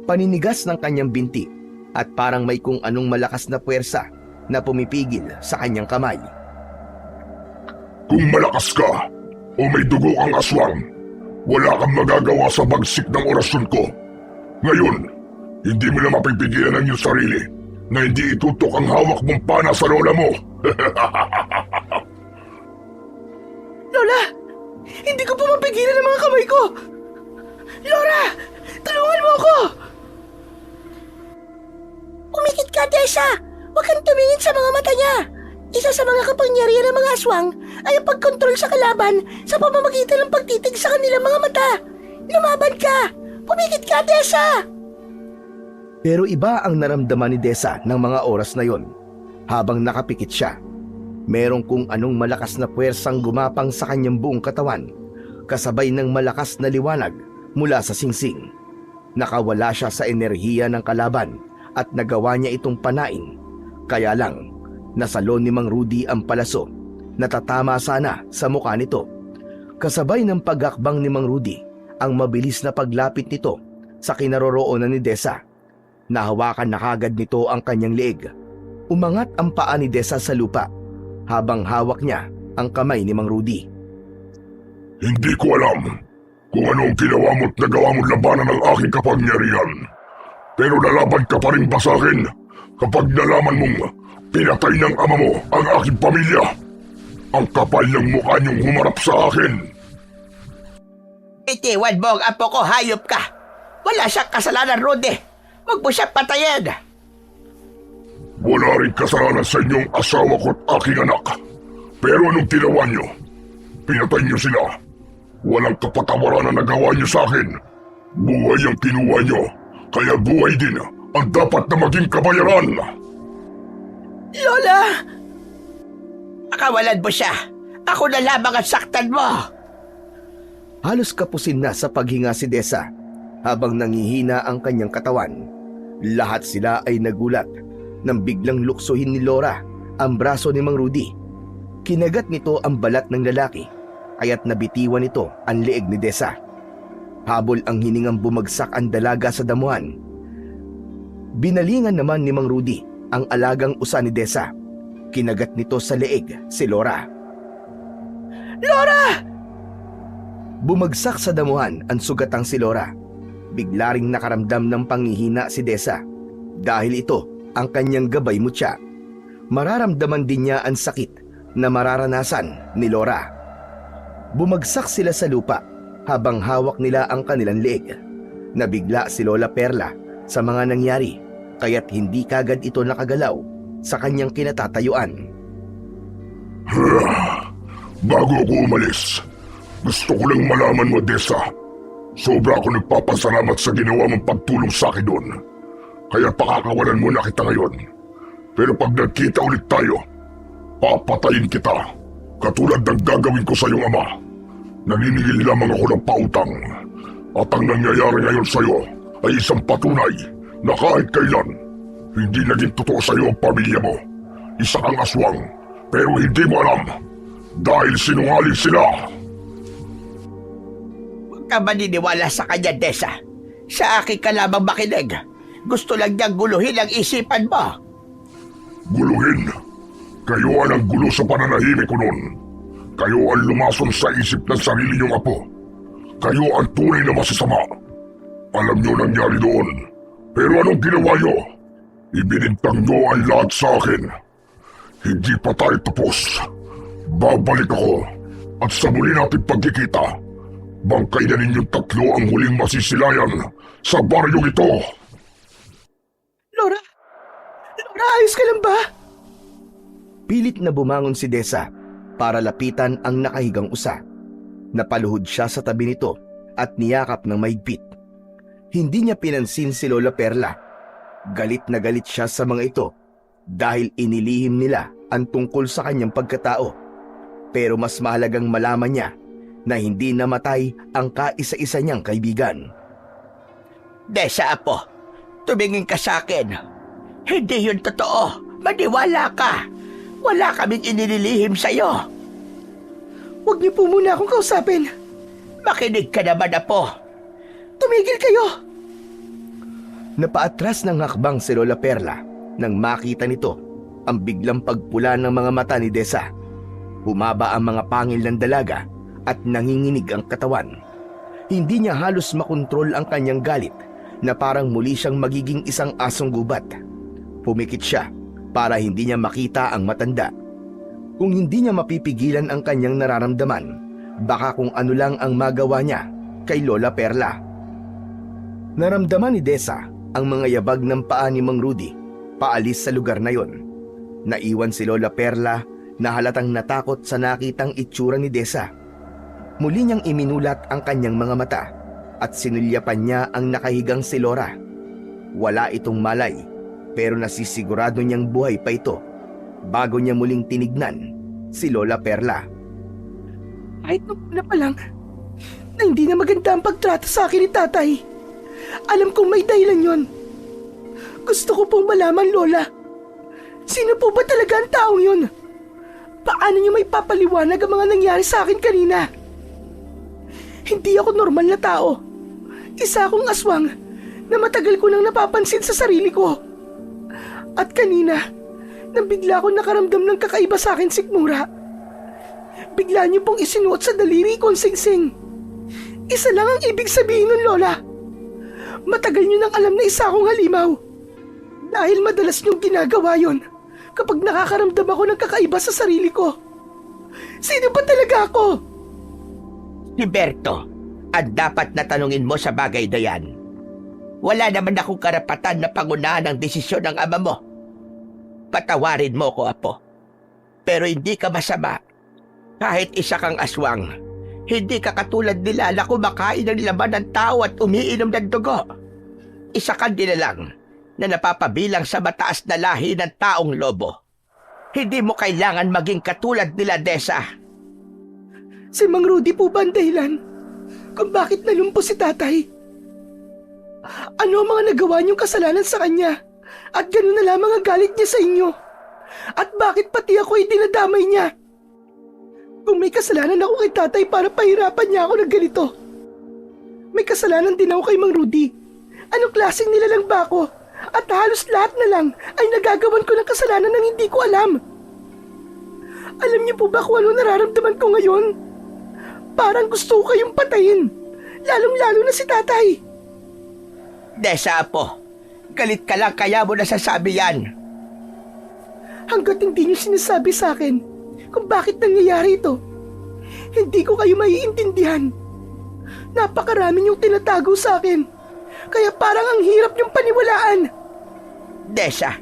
Paninigas ng kanyang binti at parang may kung anong malakas na puwersa na pumipigil sa kanyang kamay. Kung malakas ka o may dugo ang aswang, wala kang magagawa sa bagsik ng orasyon ko. Ngayon, hindi mo na mapipigilan ang iyong sarili na hindi itutok ang hawak mong pana sa lola mo. Lola! Hindi ko po mapigilan ang mga kamay ko! Laura! Tulungan mo ako! Umikit ka, Desa! Huwag kang tumingin sa mga mata niya! Isa sa mga kapangyarihan ng mga aswang ay ang pagkontrol sa kalaban sa pamamagitan ng pagtitig sa kanilang mga mata. Lumaban ka! Pumikit ka, Desa! Pero iba ang naramdaman ni Desa ng mga oras na yon. Habang nakapikit siya, merong kung anong malakas na puwersang gumapang sa kanyang buong katawan, kasabay ng malakas na liwanag mula sa singsing. Nakawala siya sa enerhiya ng kalaban at nagawa niya itong panain. Kaya lang, nasalo ni Mang Rudy ang palaso, natatama sana sa mukha nito. Kasabay ng paghakbang ni Mang Rudy, ang mabilis na paglapit nito sa kinaroroonan ni Desa. Nahawakan na kagad nito ang kanyang leeg. Umangat ang paa ni Desa sa lupa habang hawak niya ang kamay ni Mang Rudy. Hindi ko alam kung anong ginawa mo't nagawa mo't labanan ng aking kapangyarihan. Pero lalaban ka pa rin ba sa akin kapag nalaman mong pinatay ng ama mo ang aking pamilya? Ang kapal ng mukha niyong humarap sa akin. Itiwan mo ang apo ko, hayop ka! Wala siyang kasalanan, Rudy! Huwag mo siya patayin! Wala rin kasalanan sa inyong asawa ko at aking anak. Pero anong ginawa niyo? Pinatay niyo sila. Walang kapatawaran na nagawa niyo sa akin. Buhay ang kinuha niyo, kaya buhay din ang dapat na maging kabayaran. Lola! Akawalan mo siya! Ako na lamang ang saktan mo! Halos kapusin na sa paghinga si Desa habang nangihina ang kanyang katawan. Lahat sila ay nagulat nang biglang luksuhin ni Laura ang braso ni Mang Rudy. Kinagat nito ang balat ng lalaki, kaya't nabitiwan nito ang leeg ni Desa. Habol ang hiningang bumagsak ang dalaga sa damuhan. Binalingan naman ni Mang Rudy ang alagang usa ni Desa. Kinagat nito sa leeg si Laura. Laura! Bumagsak sa damuhan ang sugatang si Laura. Bigla ring nakaramdam ng panghihina si Desa dahil ito ang kanyang gabay mutya. Mararamdaman din niya ang sakit na mararanasan ni Laura. Bumagsak sila sa lupa habang hawak nila ang kanilang leeg. Nabigla si Lola Perla sa mga nangyari kaya't hindi kagad ito nakagalaw sa kanyang kinatatayuan. Bago ako umalis, gusto ko lang malaman mo, Desa. Sobra ako nagpapasalamat sa ginawa mong pagtulong sa akin doon. Kaya pakakawalan mo na kita ngayon. Pero pag nagkita ulit tayo, papatayin kita. Katulad ng gagawin ko sa iyong ama. Naniningil lamang ako ng pautang. At ang nangyayari ngayon sa iyo ay isang patunay na kahit kailan, hindi naging totoo sa iyo ang pamilya mo. Isa kang aswang, pero hindi mo alam dahil sinungaling sila. Huwag ka maniniwala sa kanya, Desa. Sa akin ka lamang makinig. Gusto lang niyang guluhin ang isipan mo. Guluhin? Kayo ang gulo sa pananahimik ko noon. Kayo ang lumason sa isip ng sarili niyong apo. Kayo ang tunay na masasama. Alam niyo nangyari doon. Pero anong ginawa niyo? Ibinintang niyo ang lahat sa akin. Hindi pa tayo tapos. Babalik ako at sa muli nating pagkikita, bangkay na ninyong tatlo ang huling masisilayan sa baryong ito. Laura! Laura, ayos ka lang ba? Pilit na bumangon si Desa para lapitan ang nakahigang usa. Napaluhod siya sa tabi nito at niyakap ng mahigpit. Hindi niya pinansin si Lola Perla. Galit na galit siya sa mga ito dahil inilihim nila ang tungkol sa kanyang pagkatao. Pero mas mahalagang malaman niya na hindi namatay ang kaisa-isa niyang kaibigan. Desa, apo, tumingin ka sa akin. Hindi yun totoo. Maniwala ka. Wala kaming inililihim sa'yo. Huwag niyo po muna akong kausapin. Makinig ka naman, apo. Tumigil kayo! Napaatras ng hakbang si Lola Perla nang makita nito ang biglang pagpula ng mga mata ni Desa. Humaba ang mga pangil ng dalaga at nanginginig ang katawan. Hindi niya halos makontrol ang kanyang galit na parang muli siyang magiging isang asong gubat. Pumikit siya para hindi niya makita ang matanda. Kung hindi niya mapipigilan ang kanyang nararamdaman, baka kung ano lang ang magawa niya kay Lola Perla. Naramdaman ni Desa ang mga yabag ng paa ni Mang Rudy paalis sa lugar na yon. Naiwan si Lola Perla na halatang natakot sa nakitang itsura ni Desa. Muli niyang iminulat ang kanyang mga mata at sinulyapan niya ang nakahigang si Laura. Wala itong malay pero nasisigurado niyang buhay pa ito bago niya muling tinignan si Lola Perla. Kahit nung una pa lang na hindi na maganda ang pagtrato sa akin ni tatay. Alam kong may dahilan yon. Gusto ko pong malaman, Lola. Sino po ba talaga ang taong yun? Paano niyo may papaliwanag ang mga nangyari sa akin kanina? Hindi ako normal na tao. Isa akong aswang na matagal ko nang napapansin sa sarili ko. At kanina, nang bigla akong nakaramdam ng kakaiba sa akin, Sikmura. Bigla niyo pong isinuot sa daliri ko ang singsing. Isa lang ang ibig sabihin nun, Lola. Matagal niyo nang alam na isa akong halimaw. Dahil madalas niyong ginagawa yon kapag nakakaramdam ako ng kakaiba sa sarili ko. Sino ba talaga ako? Si Berto, ang dapat na tanungin mo sa bagay na yan. Wala naman akong karapatan na pangunahan ang desisyon ng ama mo. Patawarin mo ko, apo. Pero hindi ka masama. Kahit isa kang aswang, hindi ka katulad nila na kumakain ng laman ng tao at umiinom ng dugo. Isa ka nila lang na napapabilang sa mataas na lahi ng taong lobo. Hindi mo kailangan maging katulad nila, Desa. Si Mang Rudy po ba ang dahilan kung bakit nalumpo si tatay? Ano ang mga nagawa niyong kasalanan sa kanya? At gano'n na lamang ang galit niya sa inyo? At bakit pati ako ay dinadamay niya? Kung may kasalanan ako kay tatay para pahirapan niya ako ng ganito, may kasalanan din ako kay Mang Rudy. Anong klaseng nilalang ba ako? At halos lahat na lang ay nagagawan ko ng kasalanan ng hindi ko alam. Alam niyo po ba kung ano nararamdaman ko ngayon? Parang gusto ko kayong patayin, lalong-lalo na si tatay. Desa, apo, galit ka lang kaya mo nasasabi yan. Hanggat hindi niyo sinasabi sa akin kung bakit nangyayari ito, hindi ko kayo maiintindihan. Napakarami niyong tinatago sa akin, kaya parang ang hirap niyong paniwalaan. Desa,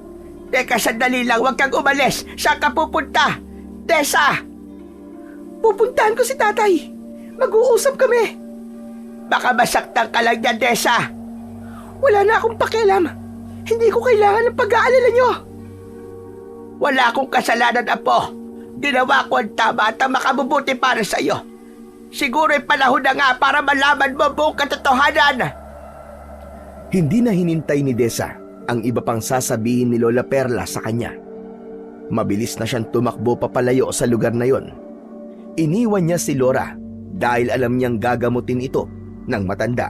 teka sandali lang, huwag kang umalis. Saan ka pupunta? Desa! Pupuntahan ko si tatay. Mag-uusap kami. Baka masaktan ka lang niya, Desa. Wala na akong pakialam. Hindi ko kailangan ng pag-aalala niyo. Wala akong kasalanan, apo. Ginawa ko ang tama at ang makabubuti para sa iyo. Siguro ay panahon na nga para malaman mo buong katotohanan. Hindi na hinintay ni Desa ang iba pang sasabihin ni Lola Perla sa kanya. Mabilis na siyang tumakbo papalayo sa lugar na yon. Iniwan niya si Laura dahil alam niyang gagamutin ito ng matanda.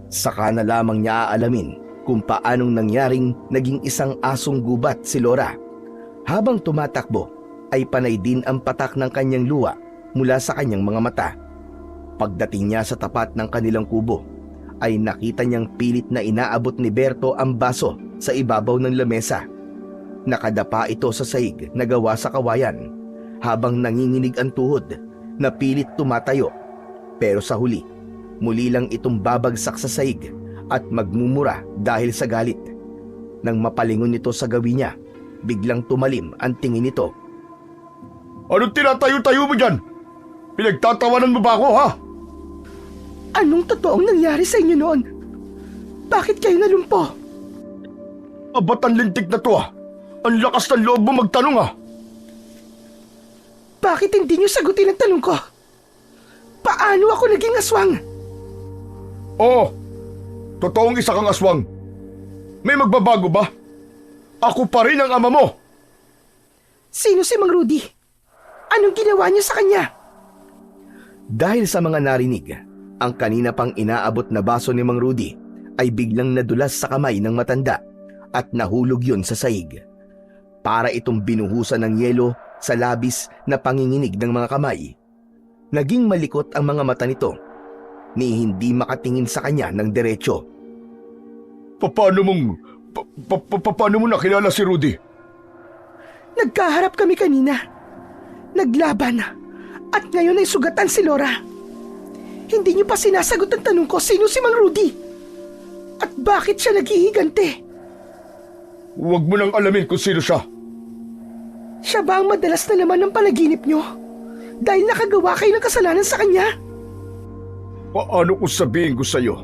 Saka na lamang niya aalamin kung paanong nangyaring naging isang asong gubat si Laura. Habang tumatakbo ay panay din ang patak ng kanyang luha mula sa kanyang mga mata. Pagdating niya sa tapat ng kanilang kubo ay nakita niyang pilit na inaabot ni Berto ang baso sa ibabaw ng lamesa. Nakadapa ito sa sahig na gawa sa kawayan habang nanginginig ang tuhod na pilit tumatayo. Pero sa huli, muli lang itong babagsak sa sahig at magmumura dahil sa galit. Nang mapalingon ito sa gawin niya, biglang tumalim ang tingin nito. Anong tinatayo-tayo mo dyan? Pinagtatawanan mo ba ako, ha? Anong totoong nangyari sa inyo noon? Bakit kayo nalumpo? Abat ang lintik na to, ha? Ang lakas ng loob mo magtanong, ha? Bakit hindi niyo sagutin ang tanong ko? Paano ako naging aswang? Oo, totoong isa kang aswang. May magbabago ba? Ako pa rin ang ama mo. Sino si Mang Rudy? Anong ginawa niyo sa kanya? Dahil sa mga narinig, ang kanina pang inaabot na baso ni Mang Rudy ay biglang nadulas sa kamay ng matanda at nahulog yun sa sahig. Para itong binuhusan ng yelo sa labis na panginginig ng mga kamay. Naging malikot ang mga mata nito ni hindi makatingin sa kanya ng diretsyo. Paano mo nakilala si Rudy? Nagkaharap kami kanina. Naglaban. At ngayon ay sugatan si Laura. Hindi niyo pa sinasagot ang tanong ko, sino si Mang Rudy? At bakit siya naghihigante? Huwag mo nang alamin kung sino siya. Siya ba ang madalas na laman ng panaginip niyo? Dahil nakagawa kayo ng kasalanan sa kanya? Paano kung sabihin ko sa'yo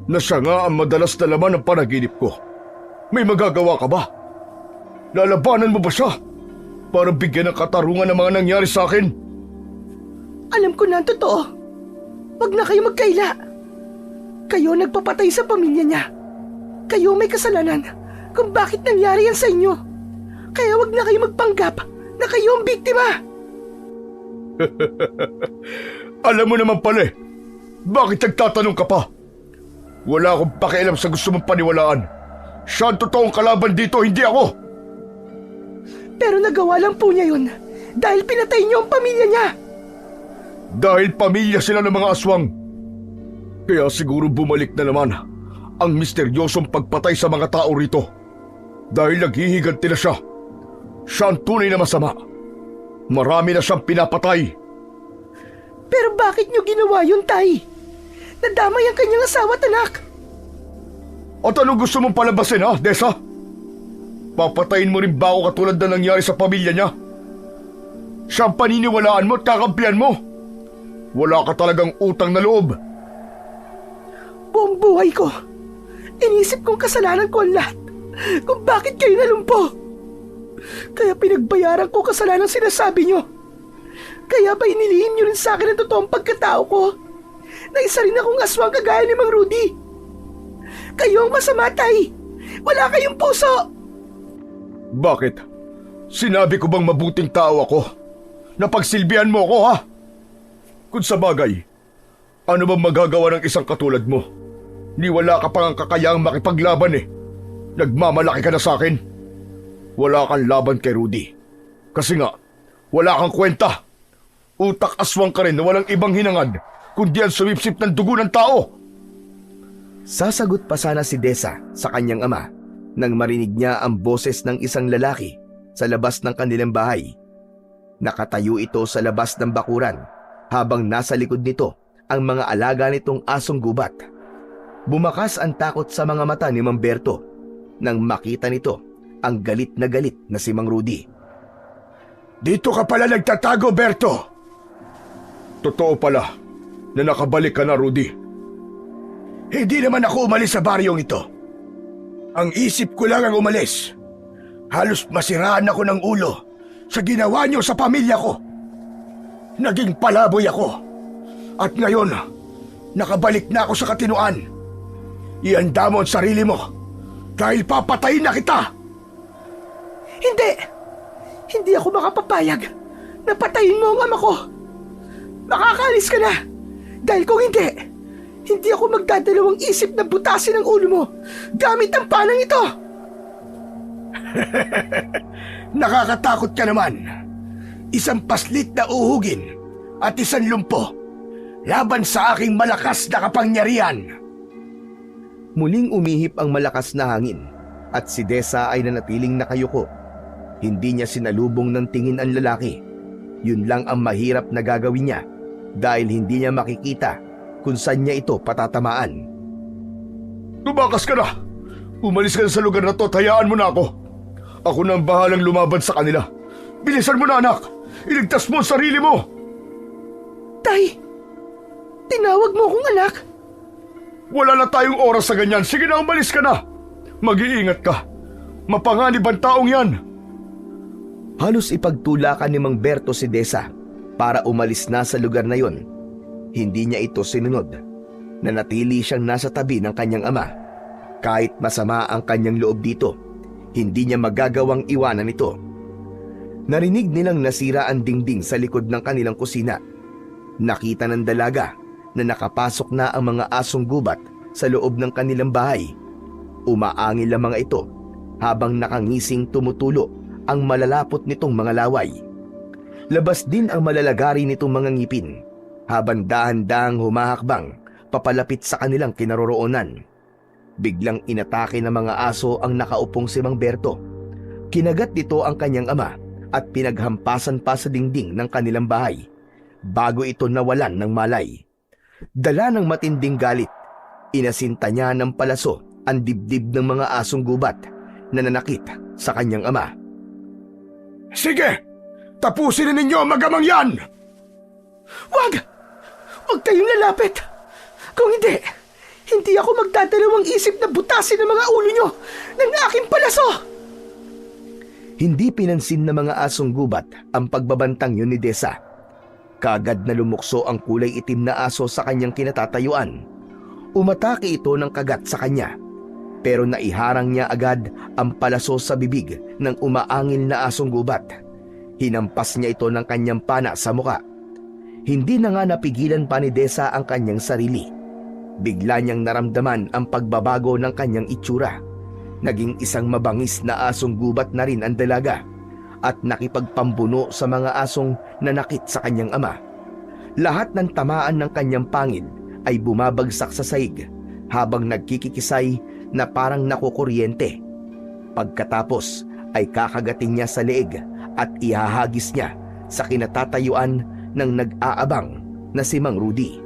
na siya nga ang madalas na laman ng panaginip ko? May magagawa ka ba? Lalabanan mo ba siya para bigyan ng katarungan ng mga nangyari sa akin? Alam ko na ang totoo. Huwag na kayo magkaila. Kayo nagpapatay sa pamilya niya. Kayo may kasalanan kung bakit nangyari yan sa inyo. Kaya huwag na kayo magpanggap na kayo ang biktima. Alam mo naman pala eh, bakit nagtatanong ka pa? Wala akong pakialam sa gusto mong paniwalaan. Siya ang totoong kalaban dito, hindi ako. Pero nagawa lang po niya yun dahil pinatay niyo ang pamilya niya. Dahil pamilya sila ng mga aswang. Kaya siguro bumalik na naman ang misteryosong pagpatay sa mga tao rito. Dahil naghihiganti na siya. Siya ang tunay na masama. Marami na siyang pinapatay. Pero bakit niyo ginawa yun, Tay? Nadamay ang kanyang asawa at anak. At anong gusto mong palabasin, ha, Desa? Papatayin mo rin ba ako katulad na nangyari sa pamilya niya? Siya ang paniniwalaan mo at kakampihan mo. Wala ka talagang utang na loob. Buong buhay ko, inisip kong kasalanan ko ang lahat kung bakit kayo nalumpo. Kaya pinagbayaran ko kasalanan sinasabi niyo. Kaya ba inilihim niyo rin sa akin ang totoong pagkatao ko? Na isa rin akong aswang kagaya ni Mang Rudy. Kayo ang masama, Tay. Wala kayong puso. Bakit? Sinabi ko bang mabuting tao ako? Napagsilbihan mo ako, ha? Kung sa bagay, ano bang magagawa ng isang katulad mo? Ni wala ka pang kakayaang makipaglaban eh. Nagmamalaki ka na sa akin. Wala kang laban kay Rudy. Kasi nga, wala kang kwenta. Utak aswang ka rin na walang ibang hinangad kundi ang sumipsip ng dugo ng tao. Sasagot pa sana si Desa sa kanyang ama nang marinig niya ang boses ng isang lalaki sa labas ng kanilang bahay. Nakatayo ito sa labas ng bakuran habang nasa likod nito ang mga alaga nitong asong gubat. Bumakas ang takot sa mga mata ni Mamberto nang makita nito ang galit na si Mang Rudy. Dito ka pala nagtatago, Berto. Totoo pala na nakabalik ka na, Rudy. Hindi naman ako umalis sa baryong ito. Ang isip ko lang ang umalis. Halos masiraan ako ng ulo sa ginawa niyo sa pamilya ko. Naging palaboy ako. At ngayon, nakabalik na ako sa katinuan. Ihanda mo ang sarili mo dahil papatayin na kita. Hindi! Hindi ako makapapayag na patayin mo ang ama ko. Makakaalis ka na. Dahil kung hindi ako magdadalawang isip na butasin ang ulo mo gamit ang panang ito. Nakakatakot ka naman. Isang paslit na uhugin at isang lumpo laban sa aking malakas na kapangyarihan. Muling umihip ang malakas na hangin at si Desa ay nanatiling nakayuko. Hindi niya sinalubong ng tingin ang lalaki. Yun lang ang mahirap na gagawin niya dahil hindi niya makikita kung saan niya ito patatamaan. Tumakas ka na! Umalis ka na sa lugar na to at hayaan mo na ako. Ako na ang bahalang lumaban sa kanila. Bilisan mo na, anak! Iligtas mo ang sarili mo! Tay, tinawag mo akong anak? Wala na tayong oras sa ganyan. Sige na, umalis ka na! Mag-iingat ka. Mapanganib ang taong yan. Halos ipagtulakan ni Mang Berto si Desa para umalis na sa lugar na yon. Hindi niya ito sinunod. Nanatili siyang nasa tabi ng kanyang ama. Kahit masama ang kanyang loob dito, hindi niya magagawang iwanan ito. Narinig nilang nasira ang dingding sa likod ng kanilang kusina. Nakita ng dalaga na nakapasok na ang mga asong gubat sa loob ng kanilang bahay. Umaangil ang mga ito habang nakangising tumutulo ang malalapot nitong mga laway. Labas din ang malalagari nitong mga ngipin habang dahan-dahang humahakbang papalapit sa kanilang kinaroroonan. Biglang inatake ng mga aso ang nakaupong si Mang Berto. Kinagat nito ang kanyang ama at pinaghampasan pa sa dingding ng kanilang bahay bago ito nawalan ng malay. Dala ng matinding galit, inasinta niya ng palaso ang dibdib ng mga asong gubat na nanakit sa kanyang ama. Sige! Tapusin na ninyo ang magamang yan! Wag! Huwag kayong lalapit! Kung hindi ako magdadalawang isip na butasin ang mga ulo nyo ng aking palaso! Hindi pinansin ng mga asong gubat ang pagbabantang yun ni Desa. Kagad na lumukso ang kulay itim na aso sa kanyang kinatatayuan. Umatake ito ng kagat sa kanya, pero naiharang niya agad ang palaso sa bibig ng umaangil na asong gubat. Hinampas niya ito ng kanyang pana sa muka. Hindi na nga napigilan pa ni Desa ang kanyang sarili. Bigla niyang naramdaman ang pagbabago ng kanyang itsura. Naging isang mabangis na asong gubat na rin ang dalaga at nakipagpambuno sa mga asong nanakit sa kanyang ama. Lahat ng tamaan ng kanyang pangil ay bumabagsak sa sahig habang nagkikikisay na parang nakukuryente. Pagkatapos ay kakagating niya sa leeg at ihahagis niya sa kinatatayuan ng nag-aabang na si Mang Rudy.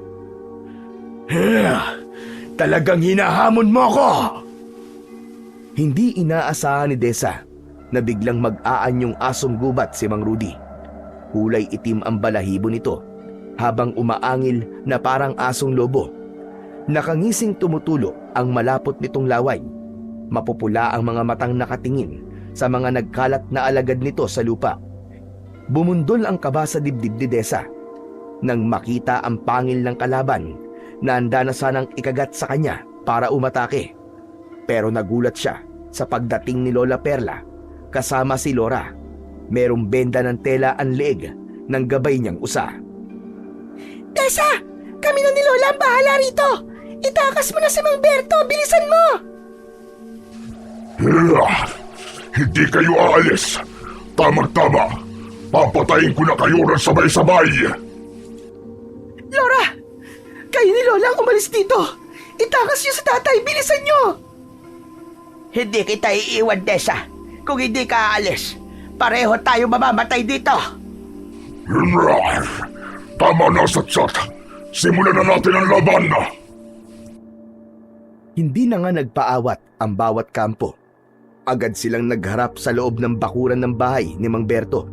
Talagang hinahamon mo ako! Hindi inaasahan ni Desa na biglang mag-aanyong asong gubat si Mang Rudy. Kulay itim ang balahibo nito habang umaangil na parang asong lobo. Nakangising tumutulo ang malapot nitong laway. Mapupula ang mga matang nakatingin sa mga nagkalat na alagad nito sa lupa. Bumundol ang kaba sa dibdib ni Desa nang makita ang pangil ng kalaban na handa na sanang ikagat sa kanya para umatake. Pero nagulat siya sa pagdating ni Lola Perla kasama si Lora. Merong benda ng tela ang leeg ng gabay niyang usa. Desa! Kami na ni Lola ang bahala rito! Itakas mo na si Mang Berto! Bilisan mo! Hindi kayo aalis. Tamang-tama. Papatayin ko na kayo ng sabay-sabay. Laura! Kayo ni Lola ang umalis dito! Itakas niyo sa tatay! Bilisan niyo! Hindi kita iiwan, Desa. Kung hindi ka aalis, pareho tayo mamamatay dito. Tama na, Satsat. Simulan na natin ang laban. Hindi na nga nagpaawat ang bawat kampo. Agad silang nagharap sa loob ng bakuran ng bahay ni Mang Berto.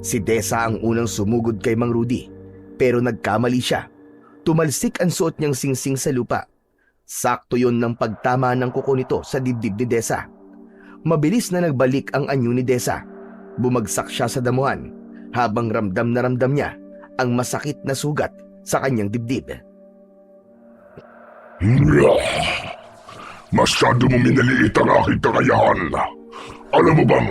Si Desa ang unang sumugod kay Mang Rudy, pero nagkamali siya. Tumalsik ang suot niyang singsing sa lupa. Sakto yon ng pagtama ng kuko nito sa dibdib ni Desa. Mabilis na nagbalik ang anyo ni Desa. Bumagsak siya sa damuhan habang ramdam na ramdam niya ang masakit na sugat sa kanyang dibdib. Masyado mo minaliit ang aking kakayahan. Alam mo bang,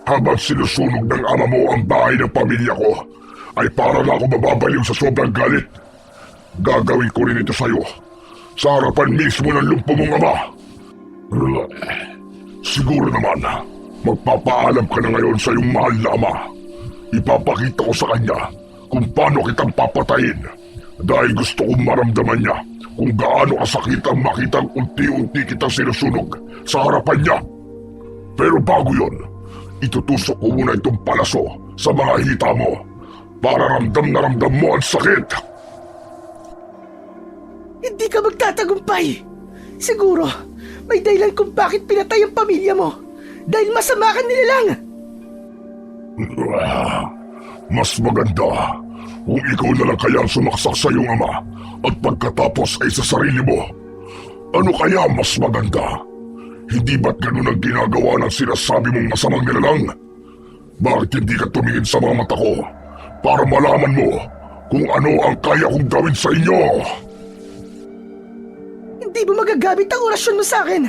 habang sinusunog ng ama mo ang bahay ng pamilya ko, ay para na ako mababaliw sa sobrang galit. Gagawin ko rin ito sa'yo, sa harapan mismo ng lumpo mong ama. Siguro naman, magpapaalam ka na ngayon sa iyong mahal na ama. Ipapakita ko sa kanya kung paano kitang papatayin dahil gusto kong maramdaman niya kung gaano kasakit ang makitang unti-unti kitang sinusunog sa harapan niya. Pero bago yun, itutusok ko muna itong palaso sa mga hita mo para ramdam na ramdam mo ang sakit. Hindi ka magtatagumpay. Siguro, may dahilan kung bakit pinatay ang pamilya mo. Dahil masama ka nila lang. Mas maganda kung ikaw na lang kaya ang sumaksak sa iyong ama at pagkatapos ay sa sarili mo. Ano kaya mas maganda? Hindi ba't ganun ang ginagawa ng sinasabi mong masamang nilalang? Bakit hindi ka tumingin sa mga mata ko para malaman mo kung ano ang kaya kong gawin sa inyo? Hindi mo magagamit ang orasyon mo sa akin.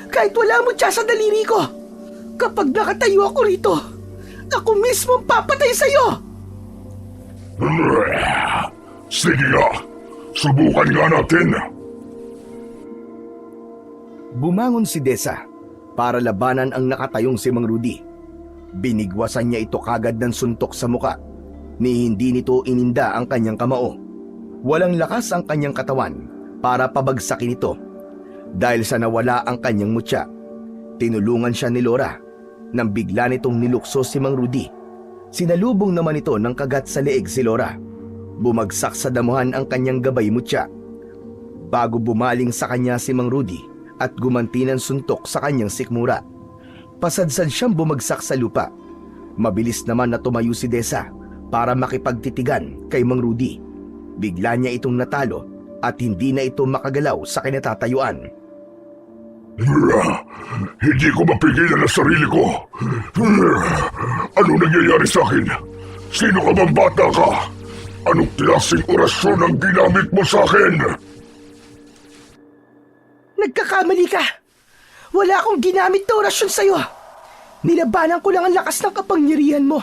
Kahit wala mo siya sa daliri ko. Kapag nakatayo ako rito, ako mismo ang papatay sa'yo. Sige nga, subukan nga natin. Bumangon si Desa para labanan ang nakatayong si Mang Rudy. Binigwasan niya ito kagad ng suntok sa muka, ni hindi nito ininda ang kanyang kamao. Walang lakas ang kanyang katawan para pabagsakin ito. Dahil sa nawala ang kanyang mutya, tinulungan siya ni Laura nang bigla nitong nilukso si Mang Rudy. Sinalubong naman ito ng kagat sa leeg si Laura. Bumagsak sa damuhan ang kanyang gabay mutya. Bago bumaling sa kanya si Mang Rudy at gumanti ng suntok sa kanyang sikmura, pasadsad siyang bumagsak sa lupa. Mabilis naman na tumayo si Desa para makipagtitigan kay Mang Rudy. Bigla niya itong natalo at hindi na ito makagalaw sa kinatatayuan. Hindi ko mapigilan ang sarili ko. Ano nangyayari sa akin? Sino ka bang bata ka? Anong klaseng orasyon ang ginamit mo sa akin? Nagkakamali ka. Wala akong ginamit na orasyon sa'yo. Nilabanan ko lang ang lakas ng kapangyarihan mo.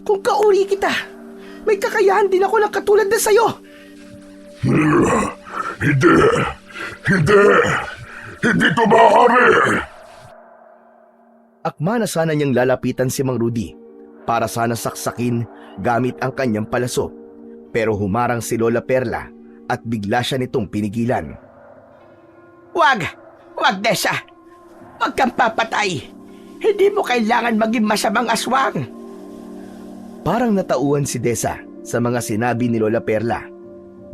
Kung kauri kita, may kakayahan din ako ng katulad na sa'yo. Hindi to maaari! Akma na sana niyang lalapitan si Mang Rudy para sana saksakin gamit ang kanyang palaso. Pero humarang si Lola Perla at bigla siya nitong pinigilan. Wag Desa. Wag kang papatay. Hindi mo kailangan maging masamang aswang. Parang natauhan si Desa sa mga sinabi ni Lola Perla.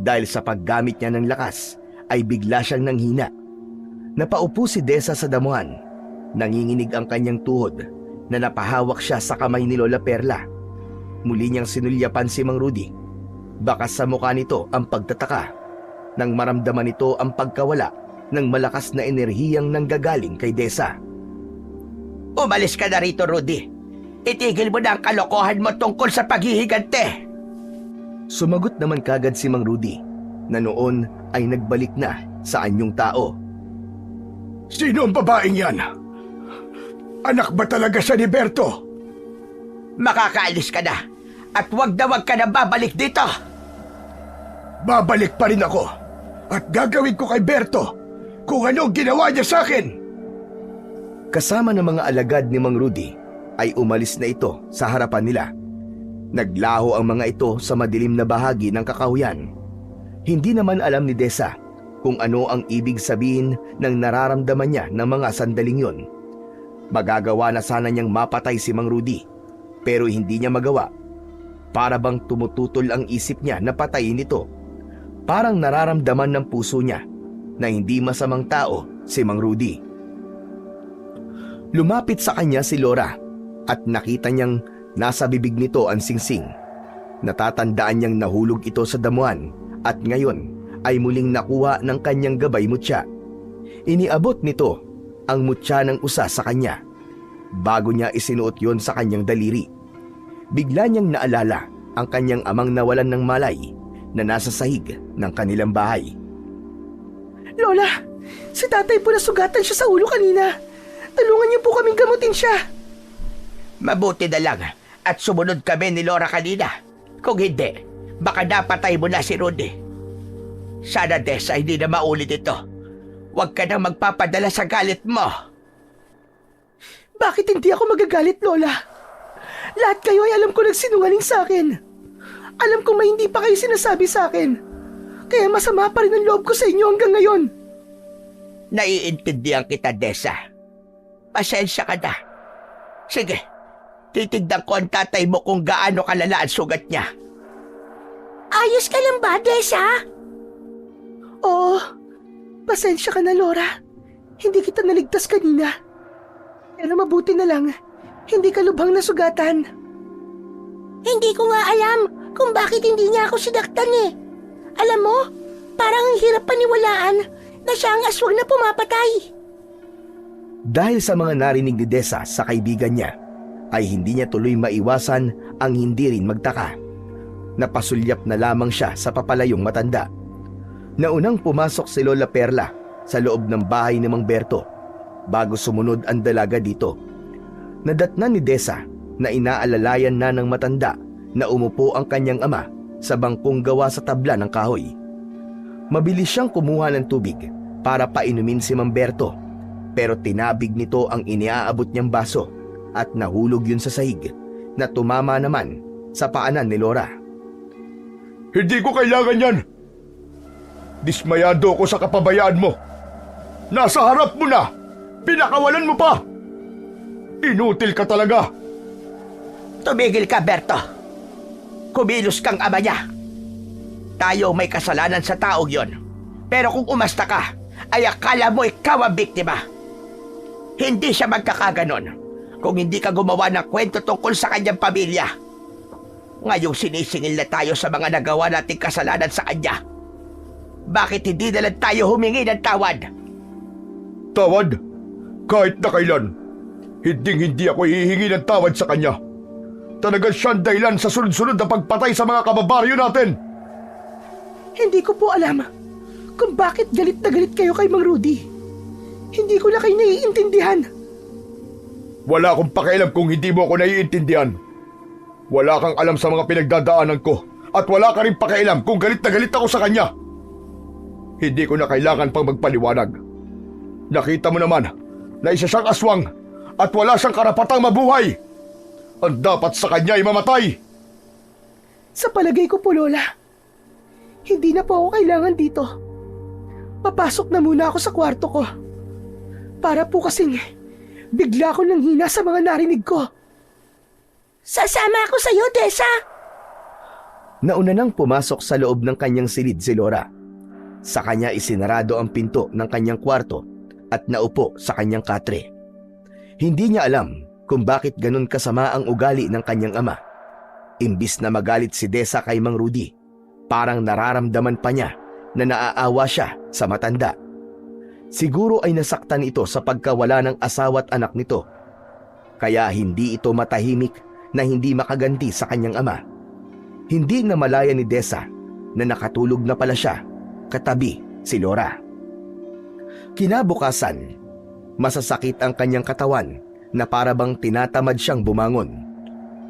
Dahil sa paggamit niya ng lakas ay bigla siyang nanghina. Napaupo si Desa sa damuhan. Nanginginig ang kanyang tuhod na napahawak siya sa kamay ni Lola Perla. Muli niyang sinulyapan si Mang Rudy. Baka sa mukha nito ang pagtataka nang maramdaman nito ang pagkawala ng malakas na enerhiyang nanggagaling kay Desa. Umalis ka na rito, Rudy. Itigil mo na ang kalokohan mo tungkol sa paghihigante. Sumagot naman kagad si Mang Rudy na noon ay nagbalik na sa anyong tao. Sino ang babaeng yan? Anak ba talaga siya ni Berto? Makakaalis ka na at wag ka na babalik dito. Babalik pa rin ako at gagawin ko kay Berto kung ano ginawa niya sa akin. Kasama ng mga alagad ni Mang Rudy ay umalis na ito sa harapan nila. Naglaho ang mga ito sa madilim na bahagi ng kakahuyan. Hindi naman alam ni Desa kung ano ang ibig sabihin ng nararamdaman niya ng mga sandaling yon. Magagawa na sana niyang mapatay si Mang Rudy, pero hindi niya magawa. Para bang tumututol ang isip niya na patayin ito. Parang nararamdaman ng puso niya na hindi masamang tao si Mang Rudy. Lumapit sa kanya si Laura at nakita niyang nasa bibig nito ang singsing. Natatandaan niyang nahulog ito sa damuhan at ngayon ay muling nakuha ng kanyang gabay mutya. Iniabot nito ang mutya ng usa sa kanya bago niya isinuot yon sa kanyang daliri. Bigla niyang naalala ang kanyang amang nawalan ng malay na nasa sahig ng kanilang bahay. Lola, si tatay po nasugatan siya sa ulo kanina. Tulungan niyo po kaming gamutin siya. Mabuti na lang at sumunod kami ni Laura kanina. Kung hindi, baka napatay mo na si Rudy. Sana, Desa, hindi na maulit ito. Huwag ka nang magpapadala sa galit mo. Bakit hindi ako magagalit, Lola? Lahat kayo ay alam ko nagsinungaling sa akin. Alam ko may hindi pa kayo sinasabi sa akin. Kaya masama pa rin ang loob ko sa inyo hanggang ngayon. Naiintindihan kita, Desa. Pasensya ka na. Sige, titignan ko ang tatay mo kung gaano kalala ang sugat niya. Ayos ka lang ba, Desa? Oo, pasensya ka na, Laura. Hindi kita naligtas kanina. Pero mabuti na lang, hindi ka lubhang nasugatan. Hindi ko nga alam kung bakit hindi niya ako sinaktan eh. Alam mo, parang ang hirap paniwalaan na siya ang aswang na pumapatay. Dahil sa mga narinig ni Desa sa kaibigan niya, ay hindi niya tuloy maiwasan ang hindi rin magtaka. Napasulyap na lamang siya sa papalayong matanda. Naunang pumasok si Lola Perla sa loob ng bahay ni Mang Berto bago sumunod ang dalaga dito. Nadatnan ni Desa na inaalalayan na ng matanda na umupo ang kanyang ama sa bangkong gawa sa tabla ng kahoy. Mabilis siyang kumuha ng tubig para painumin si Mang Berto, pero tinabig nito ang iniaabot niyang baso at nahulog yun sa sahig na tumama naman sa paanan ni Laura. Hindi ko kailangan yan. Dismayado ko sa kapabayaan mo. Nasa harap mo na. Pinakawalan mo pa. Inutil ka talaga. Tumigil ka, Berto. Kumilos kang ama niya. Tayo may kasalanan sa taong yon. Pero kung umasta ka, ay akala mo ikaw ang biktima. Hindi siya magkakaganon kung hindi ka gumawa ng kwento tungkol sa kanyang pamilya. Ngayong sinisingil na tayo sa mga nagawa nating kasalanan sa kanya. Bakit hindi na lang tayo humingi ng tawad? Tawad? Kahit na kailan. Hindi ako hihingi ng tawad sa kanya. Talagang siya ang dahilan sa sunod-sunod na pagpatay sa mga kababaryo natin. Hindi ko po alam kung bakit galit na galit kayo kay Mang Rudy. Hindi ko na kayo naiintindihan. Wala akong pakialam kung hindi mo ako naiintindihan. Wala kang alam sa mga pinagdadaanan ko at wala ka rin pakialam kung galit na galit ako sa kanya. Hindi ko na kailangan pang magpaliwanag. Nakita mo naman na isa siyang aswang at wala siyang karapatang mabuhay. Ang dapat sa kanya ay mamatay. Sa palagay ko po, Lola, hindi na po ako kailangan dito. Papasok na muna ako sa kwarto ko. Para po kasing bigla ko nang hina sa mga narinig ko. Sasama ako sa'yo, Desa. Nauna nang pumasok sa loob ng kanyang silid si Laura. Sa kanya isinarado ang pinto ng kanyang kwarto at naupo sa kanyang katre. Hindi niya alam kung bakit ganun kasama ang ugali ng kanyang ama. Imbis na magalit si Desa kay Mang Rudy, parang nararamdaman pa niya na naaawa siya sa matanda. Siguro ay nasaktan ito sa pagkawala ng asawa at anak nito. Kaya hindi ito matahimik na hindi makaganti sa kanyang ama. Hindi na malaya ni Desa na nakatulog na pala siya katabi si Laura. Kinabukasan, masasakit ang kanyang katawan na para bang tinatamad siyang bumangon.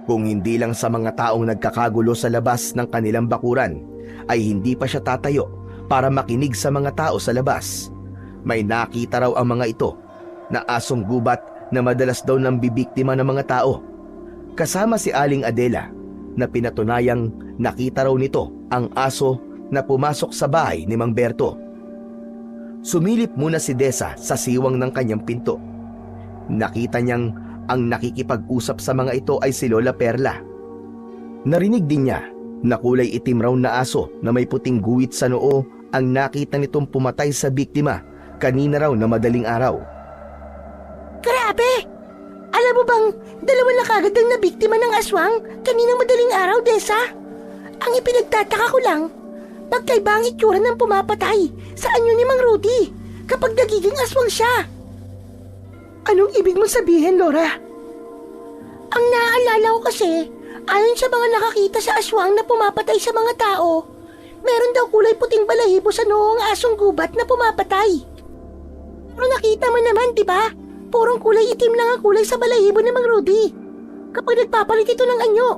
Kung hindi lang sa mga taong nagkakagulo sa labas ng kanilang bakuran, ay hindi pa siya tatayo para makinig sa mga tao sa labas. May nakita raw ang mga ito na asong gubat na madalas daw nang bibiktima ng mga tao. Kasama si Aling Adela na pinatunayang nakita raw nito ang aso na pumasok sa bahay ni Mang Berto. Sumilip muna si Desa sa siwang ng kanyang pinto. Nakita niyang ang nakikipag-usap sa mga ito ay si Lola Perla. Narinig din niya na kulay itim raw na aso na may puting guwit sa noo ang nakita nitong pumatay sa biktima kanina raw na madaling araw. Grabe! Alam mo bang dalawa na kagad ang nabiktima ng aswang kaninang madaling araw, Desa? Ang ipinagtataka ko lang, magkaiba ang itsura ng pumapatay sa anyo ni Mang Rudy kapag nagiging aswang siya. Anong ibig mong sabihin, Laura? Ang naaalala ko kasi, ayon sa mga nakakita sa aswang na pumapatay sa mga tao, meron daw kulay puting balahibo sa noo ang asong gubat na pumapatay. Pero nakita mo naman, di ba? Purong kulay itim lang ang kulay sa balahibo ni Mang Rudy kapag nagpapalit ito ng anyo.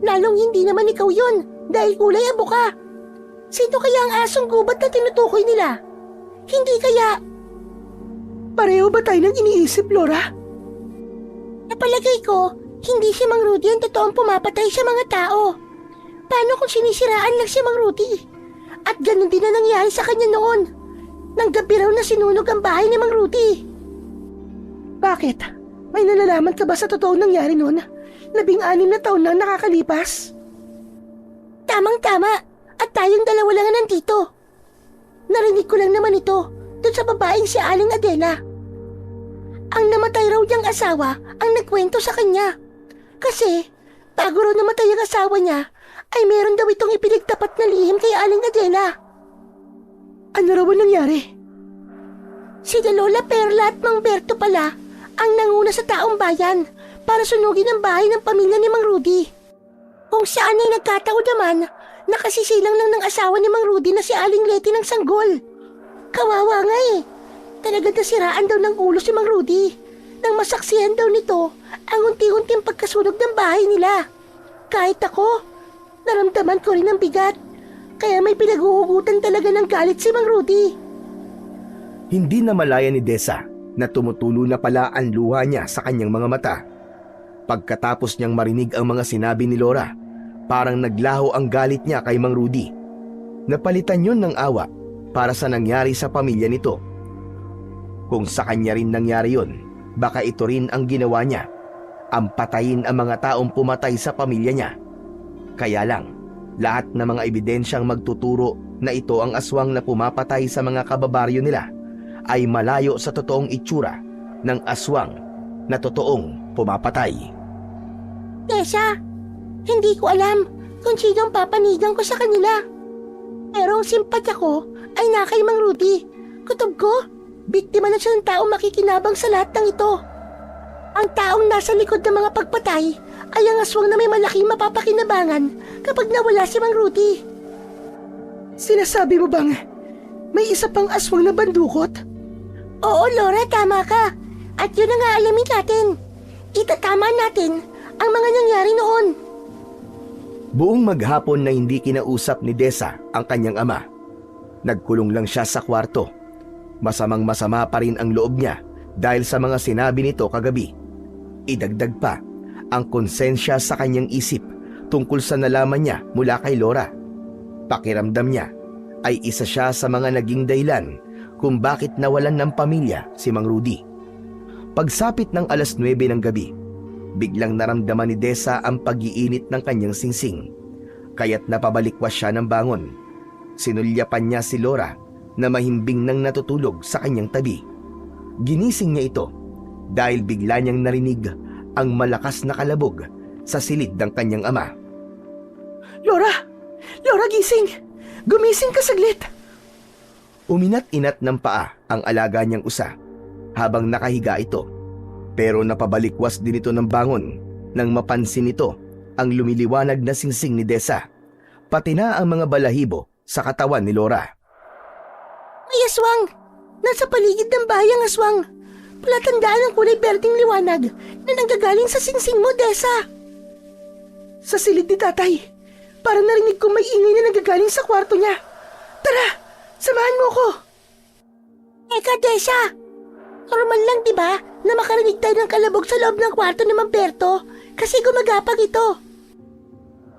Lalong hindi naman ikaw yun dahil kulay abo ka. Sino kaya ang asong gubat na tinutukoy nila? Hindi kaya... Pareho ba tayo nang iniisip, Laura? Napalagay ko, hindi si Mang Rudy ang totoong pumapatay sa mga tao. Paano kung sinisiraan lang si Mang Rudy? At ganun din na nangyari sa kanya noon. Nang gabi raw na sinunog ang bahay ni Mang Rudy. Bakit? May nalalaman ka ba sa totoong nangyari noon? 16 na taon na nakakalipas? Tamang-tama, at tayong dalawa lang nandito. Narinig ko lang naman ito doon sa babaeng si Aling Adela. Ang namatay raw niyang asawa ang nagkwento sa kanya. Kasi, bago raw namatay ang asawa niya, ay meron daw itong ipinagtapat na lihim kay Aling Adela. Ano raw ang nangyari? Si Lola Perla at Mang Berto pala ang nanguna sa taong bayan para sunugin ang bahay ng pamilya ni Mang Rudy. Kung saan ay nagkataon naman, nakasisilang lang ng asawa ni Mang Rudy na si Aling Leti ng sanggol. Kawawa nga eh. Talagang nasiraan daw ng ulo si Mang Rudy nang masaksihan daw nito ang unti-unting pagkasunog ng bahay nila. Kahit ako, naramdaman ko rin ang bigat. Kaya may pinaghuhugutan talaga ng galit si Mang Rudy. Hindi na malaya ni Desa na tumutulo na pala ang luha niya sa kanyang mga mata. Pagkatapos niyang marinig ang mga sinabi ni Laura, parang naglaho ang galit niya kay Mang Rudy. Napalitan yun ng awa para sa nangyari sa pamilya nito. Kung sa kanya rin nangyari yun, baka ito rin ang ginawa niya, ang patayin ang mga taong pumatay sa pamilya niya. Kaya lang, lahat ng mga ebidensyang magtuturo na ito ang aswang na pumapatay sa mga kababaryo nila ay malayo sa totoong itsura ng aswang na totoong pumapatay. Tessa, hindi ko alam kung sinong papanigan ko sa kanila. Pero ang simpatya ko ay na kay Mang Rudy. Kutob ko, biktima na siya ng taong makikinabang sa lahat ng ito. Ang taong nasa likod ng mga pagpatay ay ang aswang na may malaking mapapakinabangan kapag nawala si Mang Rudy. Sinasabi mo bang may isa pang aswang na bandukot? Oo, Laura, tama ka. At yun ang aalamin natin. Itatama natin ang mga nangyari noon. Buong maghapon na hindi kinausap ni Desa ang kanyang ama. Nagkulong lang siya sa kwarto. Masamang masama pa rin ang loob niya dahil sa mga sinabi nito kagabi. Idagdag pa ang konsensya sa kanyang isip tungkol sa nalaman niya mula kay Laura. Pakiramdam niya ay isa siya sa mga naging dahilan kung bakit nawalan ng pamilya si Mang Rudy. Pagsapit ng 9:00 ng gabi, biglang naramdaman ni Desa ang pag-iinit ng kanyang singsing. Kaya't napabalikwas siya ng bangon. Sinulyapan niya si Laura na mahimbing nang natutulog sa kanyang tabi. Ginising niya ito dahil bigla niyang narinig ang malakas na kalabog sa silid ng kanyang ama. Laura! Laura, gising! Gumising ka saglit! Uminat-inat ng paa ang alaga niyang usa habang nakahiga ito. Pero napabalikwas din ito ng bangon nang mapansin nito ang lumiliwanag na singsing ni Desa, pati na ang mga balahibo sa katawan ni Laura. May aswang! Nasa paligid ng bahay ang aswang. Palatandaan ang kulay berdeng liwanag na nanggagaling sa singsing mo, Desa. Sa silid ni tatay, parang narinig kong may ingay na nanggagaling sa kwarto niya. Tara, samahan mo ko. Eka, Desa. Normal lang, di ba, na makarinig tayo ng kalabog sa loob ng kwarto ni Mamberto kasi gumagapag ito.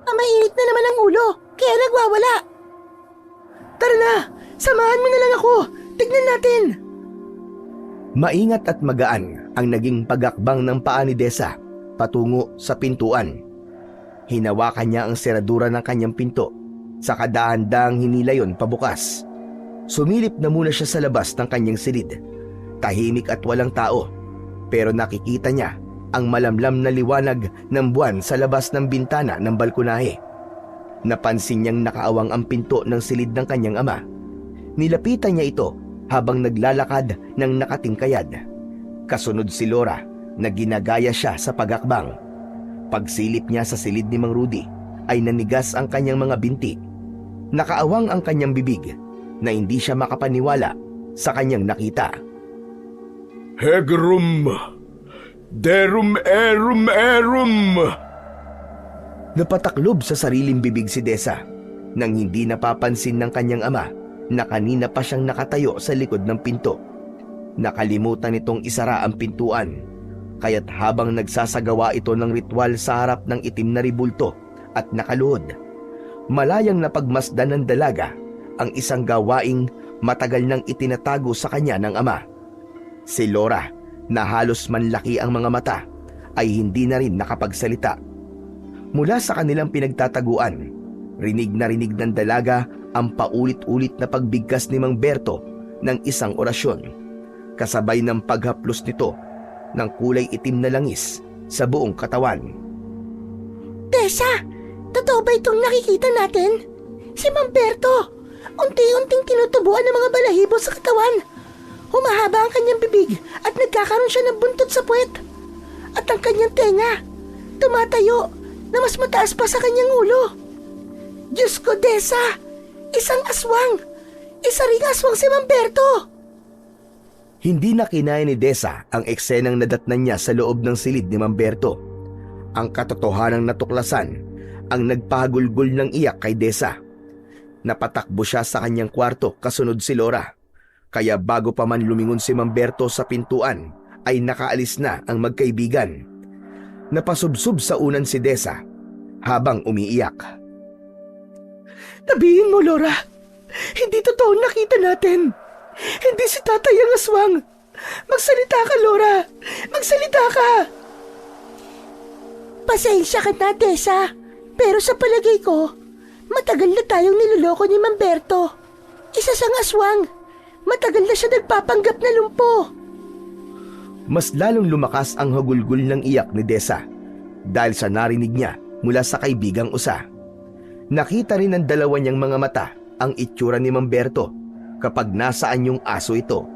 Mainit na naman ang ulo, kaya nagwawala. Tara na, samahan mo na lang ako. Tignan natin. Maingat at magaan ang naging pagakbang ng paa ni Desa patungo sa pintuan. Hinawakan niya ang seradura ng kanyang pinto, saka dahan-dahang hinilayon pabukas. Sumilip na muna siya sa labas ng kanyang silid. Tahimik at walang tao, pero nakikita niya ang malamlam na liwanag ng buwan sa labas ng bintana ng balkonahe. Napansin niyang nakaawang ang pinto ng silid ng kanyang ama. Nilapitan niya ito habang naglalakad ng nakatingkayad. Kasunod si Laura na ginagaya siya sa pagakbang. Pagsilip niya sa silid ni Mang Rudy ay nanigas ang kanyang mga binti. Nakaawang ang kanyang bibig na hindi siya makapaniwala sa kanyang nakita. Hegrum, derum erum erum. Napataklob sa sariling bibig si Desa nang hindi napapansin ng kanyang ama na kanina pa siyang nakatayo sa likod ng pinto. Nakalimutan nitong isara ang pintuan, kaya't habang nagsasagawa ito ng ritual sa harap ng itim na ribulto at nakaluhod, malayang napagmasdan ng dalaga ang isang gawaing matagal nang itinatago sa kanya ng ama. Si Laura na halos manlaki ang mga mata ay hindi na rin nakapagsalita. Mula sa kanilang pinagtataguan, rinig na rinig ng dalaga ang paulit-ulit na pagbigkas ni Mang Berto ng isang orasyon, kasabay ng paghaplos nito ng kulay itim na langis sa buong katawan. Tessa, totoo ba itong nakikita natin? Si Mamberto, unti-unting tinutubuan ng mga balahibo sa katawan. Humahaba ang kanyang bibig at nagkakaroon siya ng buntot sa puwet. At ang kanyang tenga, tumatayo na mas mataas pa sa kanyang ulo. Diyos ko, Tessa, isang aswang. Isa ring aswang si Mamberto. Hindi na kinaya ni Desa ang eksenang nadatnan niya sa loob ng silid ni Mamberto. Ang katotohanang natuklasan ang nagpahagulgol ng iyak kay Desa. Napatakbo siya sa kanyang kwarto kasunod si Laura. Kaya bago pa man lumingon si Mamberto sa pintuan ay nakaalis na ang magkaibigan. Napasubsob sa unan si Desa habang umiiyak. Tabihin mo, Laura. Hindi totoo nakita natin. Hindi si tatay ang aswang. Magsalita ka, Laura. Magsalita ka. Pasensya ka na, Tessa. Pero sa palagay ko, matagal na tayong niloloko ni Mamberto. Isa siyang aswang. Matagal na siya nagpapanggap na lumpo. Mas lalong lumakas ang hagulgol ng iyak ni Desa dahil sa narinig niya mula sa kaibigang usa. Nakita rin ng dalawa niyang mga mata ang itsura ni Mamberto kapag nasaan yung aso ito.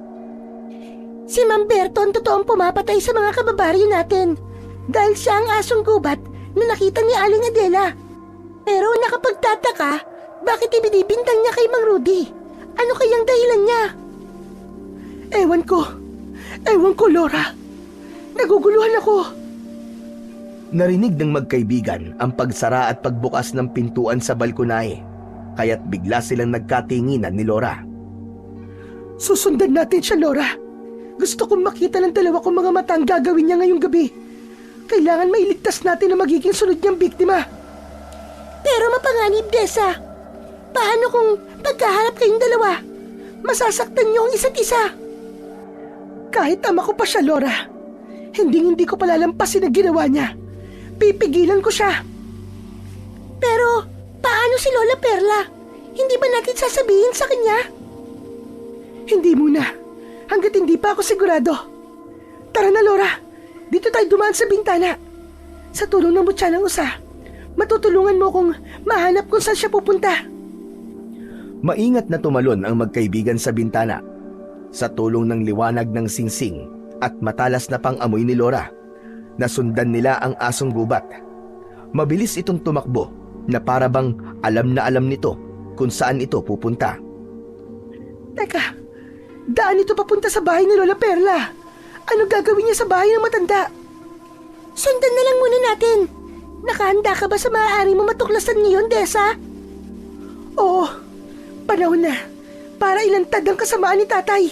Si Mamberto ang totoong pumapatay sa mga kababaryo natin dahil siya ang asong gubat na nakita ni Aling Adela. Pero nakapagtataka, bakit ibinibintang niya kay Mang Rudy? Ano kayang dahilan niya? Ewan ko, Laura. Naguguluhan ako. Narinig ng magkaibigan ang pagsara at pagbukas ng pintuan sa balkonahe, kaya't bigla silang nagkatinginan ni Laura. Susundan natin siya, Laura. Gusto kong makita ng dalawa kong mga mata ang gagawin niya ngayong gabi. Kailangan mailigtas natin ang magiging sunod niyang biktima. Pero mapanganib, Desa. Paano kung pagkaharap kayong dalawa, masasaktan niyo ang isa't isa? Kahit ama ko pa siya, Laura. Hindi ko palalampasin ang ginawa niya. Pipigilan ko siya. Pero paano si Lola Perla? Hindi ba natin sasabihin sa kanya? Hindi muna. Hanggat hindi pa ako sigurado. Tara na, Laura. Dito tayo dumaan sa bintana. Sa tulong ng mutya ng usa, matutulungan mo kung mahanap kung saan siya pupunta. Maingat na tumalon ang magkaibigan sa bintana. Sa tulong ng liwanag ng singsing at matalas na pang-amoy ni Laura, nasundan nila ang asong gubat. Mabilis itong tumakbo na para bang alam na alam nito kung saan ito pupunta. Teka, daan ito papunta sa bahay ni Lola Perla. Ano gagawin niya sa bahay ng matanda? Sundan na lang muna natin. Nakahanda ka ba sa maaari mo matuklasan ngayon, Desa? Oo, panahon na para ilantad ang kasamaan ni tatay.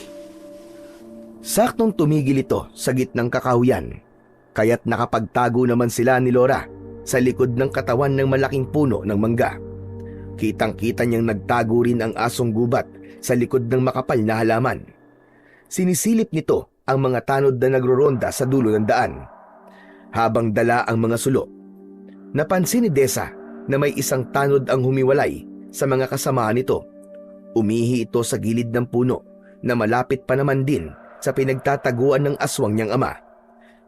Saktong tumigil ito sa gitnang kakahuyan, kaya't nakapagtago naman sila ni Laura sa likod ng katawan ng malaking puno ng mangga. Kitang-kita niyang nagtago rin ang asong gubat sa likod ng makapal na halaman. Sinisilip nito ang mga tanod na nagroronda sa dulo ng daan, habang dala ang mga sulo. Napansin ni Desa na may isang tanod ang humiwalay sa mga kasamaan nito. Umihi ito sa gilid ng puno na malapit pa naman din sa pinagtataguan ng aswang niyang ama.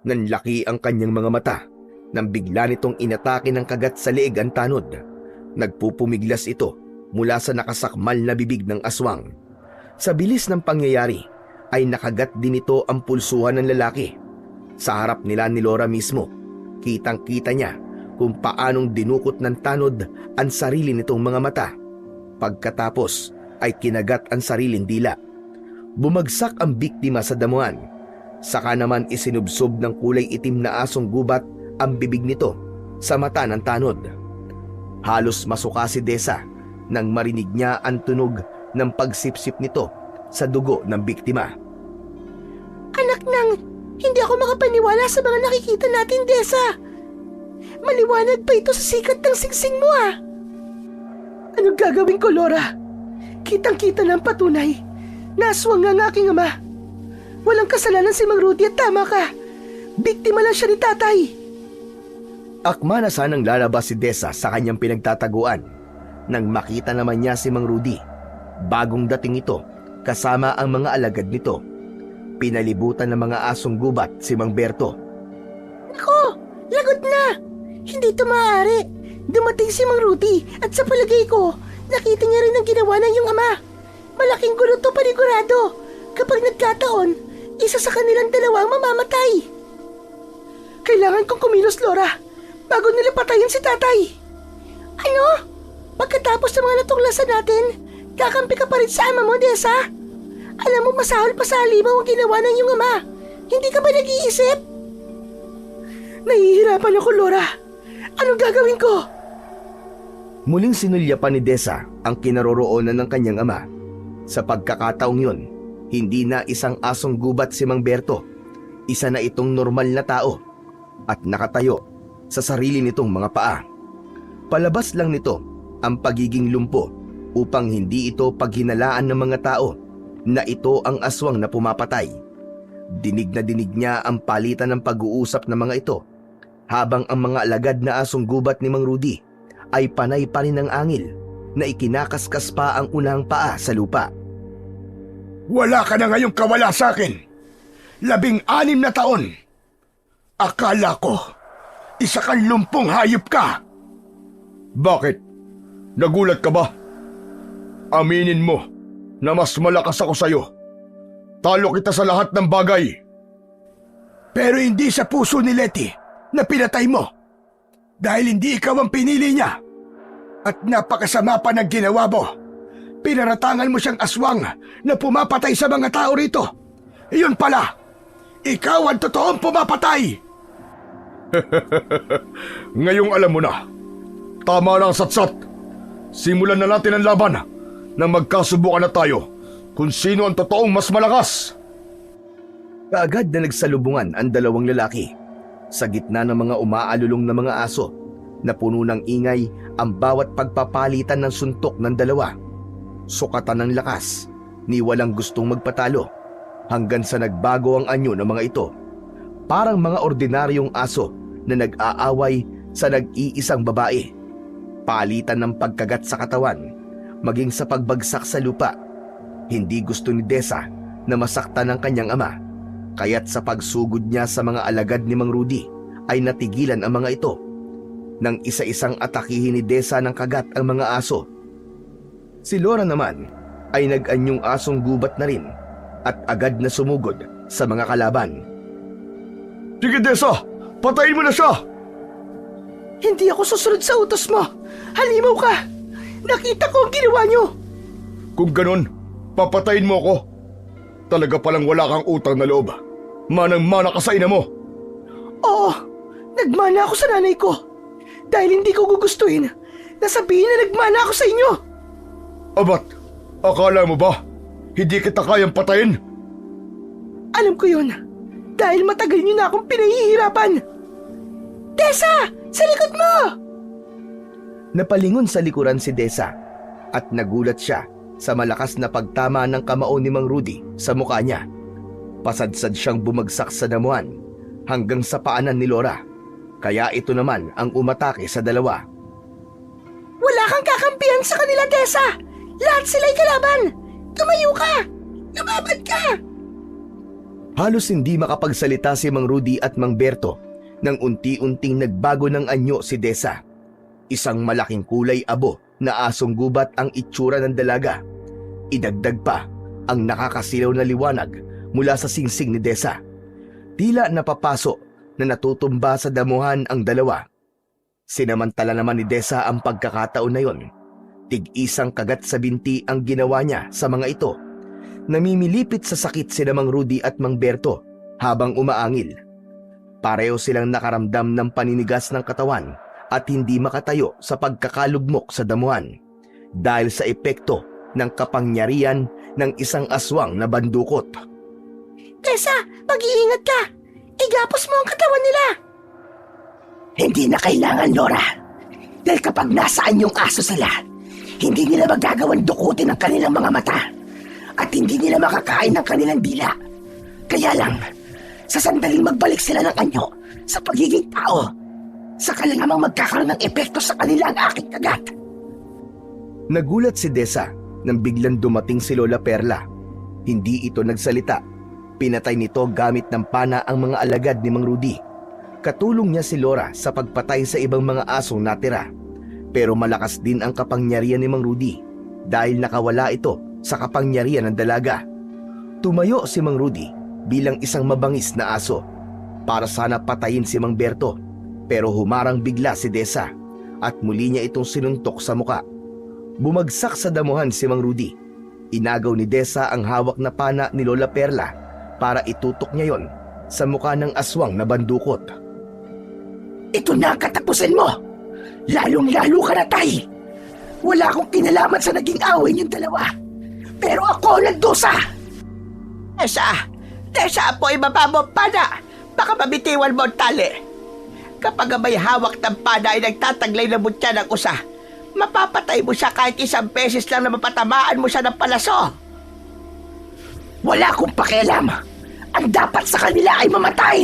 Nanlaki ang kanyang mga mata nang bigla nitong inatake ng kagat sa leeg ang tanod. Nagpupumiglas ito mula sa nakasakmal na bibig ng aswang. Sa bilis ng pangyayari ay nakagat din ito ang pulsuhan ng lalaki. Sa harap nila ni Laura mismo, kitang-kita niya kung paanong dinukot ng tanod ang sarili nitong mga mata. Pagkatapos ay kinagat ang sariling dila. Bumagsak ang biktima sa damuhan. Saka naman isinubsob ng kulay itim na asong gubat ang bibig nito sa mata ng tanod. Halos masuka si Desa nang marinig niya ang tunog ng pagsipsip nito sa dugo ng biktima. Anak nang, hindi ako makapaniwala sa mga nakikita natin, Desa. Maliwanag pa ito sa sikat ng singsing mo, ah. Anong gagawin ko, Laura? Kitang-kita ng patunay na aswang ang aking ama. Walang kasalanan si Mang Rudy at tama ka. Biktima lang siya ni tatay. Akma na sanang lalabas si Desa sa kanyang pinagtataguan nang makita naman niya si Mang Rudy. Bagong dating ito kasama ang mga alagad nito. Pinalibutan ng mga asong gubat si Mang Berto. Ako, lagot na! Hindi ito maaari. Dumating si Mang Rudy at sa palagay ko, nakita niya rin ang ginawa ng iyong ama. Malaking gulo to panigurado. Kapag nagkataon, isa sa kanilang dalawa ang mamamatay. Kailangan kong kumilos, Laura, bago nila patayin si tatay. Ano? Pagkatapos ng mga natuklasan natin, kakampi ka pa rin sa ama mo, Desa? Alam mo, masahol pa sa halimaw ang ginawa ng iyong ama. Hindi ka ba nag-iisip? Nahihirapan ako, Laura. Anong gagawin ko? Muling sinulya pa ni Desa ang kinaroroonan ng kanyang ama. Sa pagkakataong yun, hindi na isang asong gubat si Mang Berto. Isa na itong normal na tao at nakatayo sa sarili nitong mga paa. Palabas lang nito ang pagiging lumpo upang hindi ito paghinalaan ng mga tao na ito ang aswang na pumapatay. Dinig na dinig niya ang palitan ng pag-uusap ng mga ito habang ang mga alagad na asong gubat ni Mang Rudy ay panay pa rin ng angil na ikinakaskas pa ang unang paa sa lupa. Wala ka na ngayong kawala sa akin. 16 na taon. Akala ko, isa kang lumpong hayop ka. Bakit? Nagulat ka ba? Aminin mo na mas malakas ako sa'yo. Talo kita sa lahat ng bagay. Pero hindi sa puso ni Letty na pinatay mo. Dahil hindi ikaw ang pinili niya. At napakasama pa ng ginawa mo. Pinaratangan mo siyang aswang na pumapatay sa mga tao rito. Iyon pala, ikaw ang totoong pumapatay. Ngayong alam mo na. Tama na ang satsat. Simulan na natin ang laban nang magkasubukan na tayo kung sino ang totoong mas malakas. Kaagad na nagsalubungan ang dalawang lalaki. Sa gitna ng mga umaalulong na mga aso na puno ng ingay ang bawat pagpapalitan ng suntok ng dalawa. Sukatan ng lakas ni walang gustong magpatalo hanggang sa nagbago ang anyo ng mga ito. Parang mga ordinaryong aso na nag-aaway sa nag-iisang babae. Palitan ng pagkagat sa katawan, maging sa pagbagsak sa lupa. Hindi gusto ni Desa na masaktan ng kanyang ama, kaya't sa pagsugod niya sa mga alagad ni Mang Rudy ay natigilan ang mga ito. Nang isa-isang atakihin ni Desa ng kagat ang mga aso. Si Laura naman ay nag-anyong asong gubat na rin at agad na sumugod sa mga kalaban. Sige Desa, patayin mo na siya! Hindi ako susunod sa utos mo. Halimaw ka. Nakita ko ang ginawa niyo. Kung ganun, papatayin mo ako. Talaga palang wala kang utang na loob. Manang-mana ka sa ina mo. Oo, nagmana ako sa nanay ko. Dahil hindi ko gugustuhin na sabihin na nagmana ako sa inyo. Abat, akala mo ba hindi kita kayang patayin? Alam ko yun. Dahil matagal niyo na akong pinahihirapan. Desa! Sa likod mo! Napalingon sa likuran si Desa at nagulat siya sa malakas na pagtama ng kamao ni Mang Rudy sa mukha niya. Pasadsad siyang bumagsak sa damuhan hanggang sa paanan ni Laura. Kaya ito naman ang umatake sa dalawa. Wala kang kakampihan sa kanila, Desa! Lahat sila'y kalaban! Tumayo ka! Lumabad ka! Halos hindi makapagsalita si Mang Rudy at Mang Berto nang unti-unting nagbago ng anyo si Desa. Isang malaking kulay abo na asong gubat ang itsura ng dalaga. Idagdag pa ang nakakasilaw na liwanag mula sa singsing ni Desa. Tila napapaso na natutumba sa damuhan ang dalawa. Sinamantala naman ni Desa ang pagkakataon na yon. Tig-isang kagat sa binti ang ginawa niya sa mga ito. Namimilipit sa sakit sina Mang Rudy at Mang Berto habang umaangil. Pareho silang nakaramdam ng paninigas ng katawan at hindi makatayo sa pagkakalugmok sa damuhan dahil sa epekto ng kapangyarihan ng isang aswang na bandukot. Desa, mag-iingat ka! Igapos mo ang katawan nila! Hindi na kailangan, Laura. Dahil kapag nasaan yung aso sila, hindi nila magagawang dukutin ang kanilang mga mata at hindi nila makakain ng kanilang dila. Kaya lang, sa sandaling magbalik sila ng anyo sa pagiging tao, saka lamang magkakaroon ng epekto sa kanila ang aking kagat. Nagulat si Desa nang biglang dumating si Lola Perla. Hindi ito nagsalita. Pinatay nito gamit ng pana ang mga alagad ni Mang Rudy. Katulong niya si Lora sa pagpatay sa ibang mga asong natira. Pero malakas din ang kapangyarihan ni Mang Rudy dahil nakawala ito sa kapangyarihan ng dalaga. Tumayo si Mang Rudy bilang isang mabangis na aso para sana patayin si Mang Berto, pero humarang bigla si Desa at muli niya itong sinuntok sa muka. Bumagsak sa damuhan si Mang Rudy. Inagaw ni Desa ang hawak na pana ni Lola Perla para itutok niya yon sa muka ng aswang na bandukot. Ito na ang katapusan mo! Lalong-lalo ka na, Tay! Wala akong kinalaman sa naging away niyong dalawa. Pero ako nagdusa! Desa po, ibaba mo ang pana! Baka mabitiwan mo ang tali! Kapag may hawak ng pana ay nagtataglay na mutya ng usa, mapapatay mo siya kahit isang beses lang na mapatamaan mo siya ng palaso! Wala akong pakialam! Ang dapat sa kanila ay mamatay!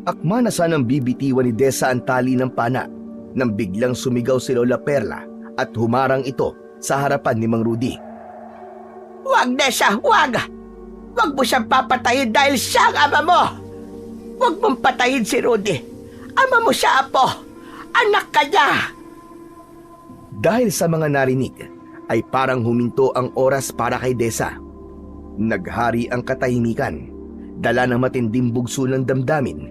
Akma na sanang bibitiwan ni Desa ang tali ng pana nang biglang sumigaw si Lola Perla at humarang ito sa harapan ni Mang Rudy. Huwag, Desa, huwag! Huwag mo siyang papatayin dahil siya ang ama mo! Huwag mong patayin si Rudy! Ama mo siya, Apo! Anak ka niya! Dahil sa mga narinig, ay parang huminto ang oras para kay Desa. Naghari ang katahimikan, dala ng matinding bugso ng damdamin,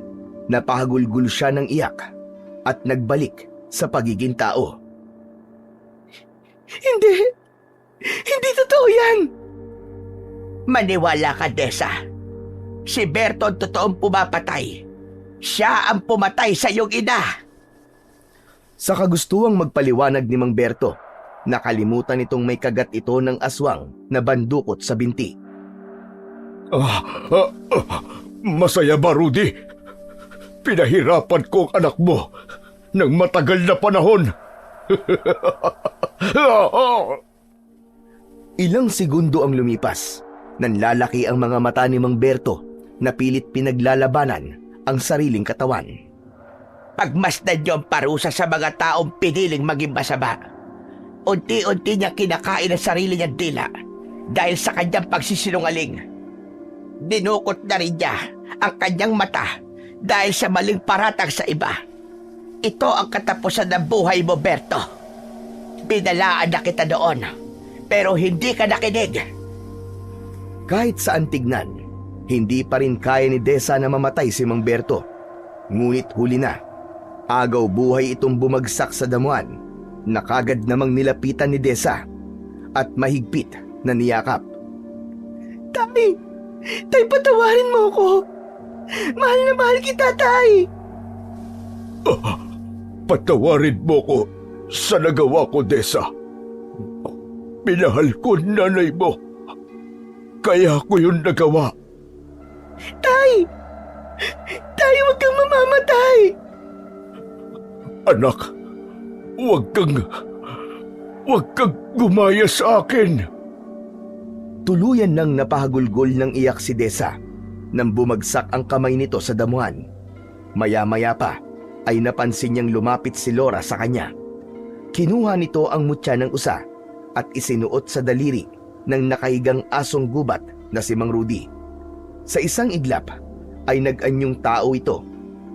napahagulgul siya ng iyak at nagbalik sa pagiging tao. Hindi totoo yan! Maniwala ka, Desa. Si Berto ang totoong pumapatay. Siya ang pumatay sa iyong ina. Sa kagustuhang magpaliwanag ni Mang Berto, nakalimutan itong may kagat ito ng aswang na bandukot sa binti. Masaya ba, Rudy? Pinahirapan ko ang anak mo ng matagal na panahon. Ilang segundo ang lumipas. Nanlalaki ang mga mata ni Mang Berto na pilit pinaglalabanan ang sariling katawan. Pagmasdan niyo ang parusa sa mga taong piniling maging masama. Unti-unti niya kinakain ang sarili niyang dila dahil sa kanyang pagsisinungaling. Dinukot na rin niya ang kanyang mata dahil sa maling paratang sa iba. Ito ang katapusan ng buhay mo, Berto. Binalaan na kita doon, pero hindi ka nakinig. Kahit saan tignan, hindi pa rin kaya ni Desa na mamatay si Mang Berto. Ngunit huli na, agaw buhay itong bumagsak sa damuhan na kagad namang nilapitan ni Desa at mahigpit na niyakap. Tay, patawarin mo ko. Mahal na mahal kita, Tay. Patawarin mo ko sa nagawa ko, Desa. Pinahal ko nanay mo. Kaya ko yun nagawa. Tay, huwag kang mamamatay. Anak, huwag kang gumaya sa akin. Tuluyan nang napahagulgol ng iyak si Desa nang bumagsak ang kamay nito sa damuhan. Maya-maya pa ay napansin niyang lumapit si Lora sa kanya. Kinuha nito ang mutya ng usa at isinuot sa daliri ng nakahigang asong gubat na si Mang Rudy. Sa isang iglap ay nag-anyong tao ito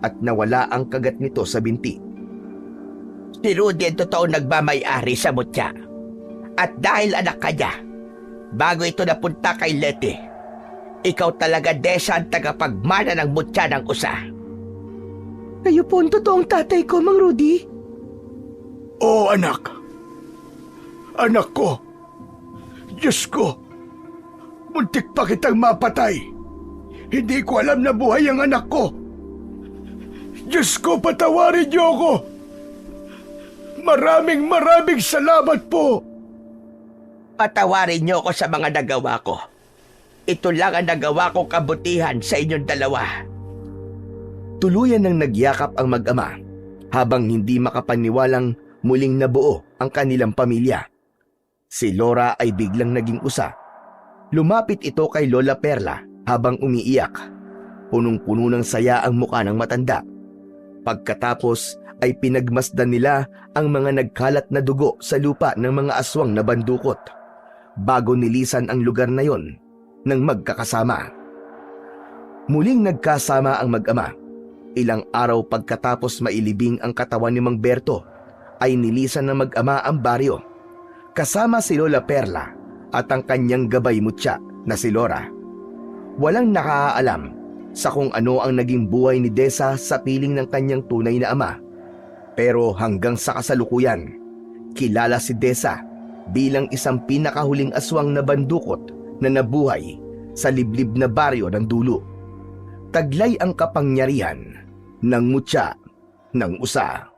at nawala ang kagat nito sa binti. Si Rudy ang totoong nagmamay-ari sa mutya. At dahil anak ka niya, bago ito napunta kay Leti, ikaw talaga, Desa, ang tagapagmana ng mutya ng usa. Kayo po ang totoong tatay ko, Mang Rudy. Oo, anak. Anak ko. Diyos ko. Muntik pa kitang mapatay. Hindi ko alam na buhay ang anak ko. Diyos ko, patawarin niyo ako. Maraming salamat po. Patawarin niyo ako sa mga nagawa ko. Ito lang ang nagawa kong kabutihan sa inyong dalawa. Tuluyan nang nagyakap ang mag-ama habang hindi makapaniwalang muling nabuo ang kanilang pamilya. Si Lora ay biglang naging usa. Lumapit ito kay Lola Perla Habang umiiyak, punong-puno ng saya ang muka ng matanda. Pagkatapos ay pinagmasdan nila ang mga nagkalat na dugo sa lupa ng mga aswang na bandukot bago nilisan ang lugar na yon ng magkakasama. Muling nagkasama ang mag-ama. Ilang araw pagkatapos mailibing ang katawan ni Mang Berto, ay nilisan ng mag-ama ang baryo, kasama si Lola Perla at ang kanyang gabay mutya na si Lora. Walang nakaalam sa kung ano ang naging buhay ni Desa sa piling ng kanyang tunay na ama. Pero hanggang sa kasalukuyan, kilala si Desa bilang isang pinakahuling aswang na bandukot na nabuhay sa liblib na baryo ng Dulo. Taglay ang kapangyarihan ng mutya ng usa.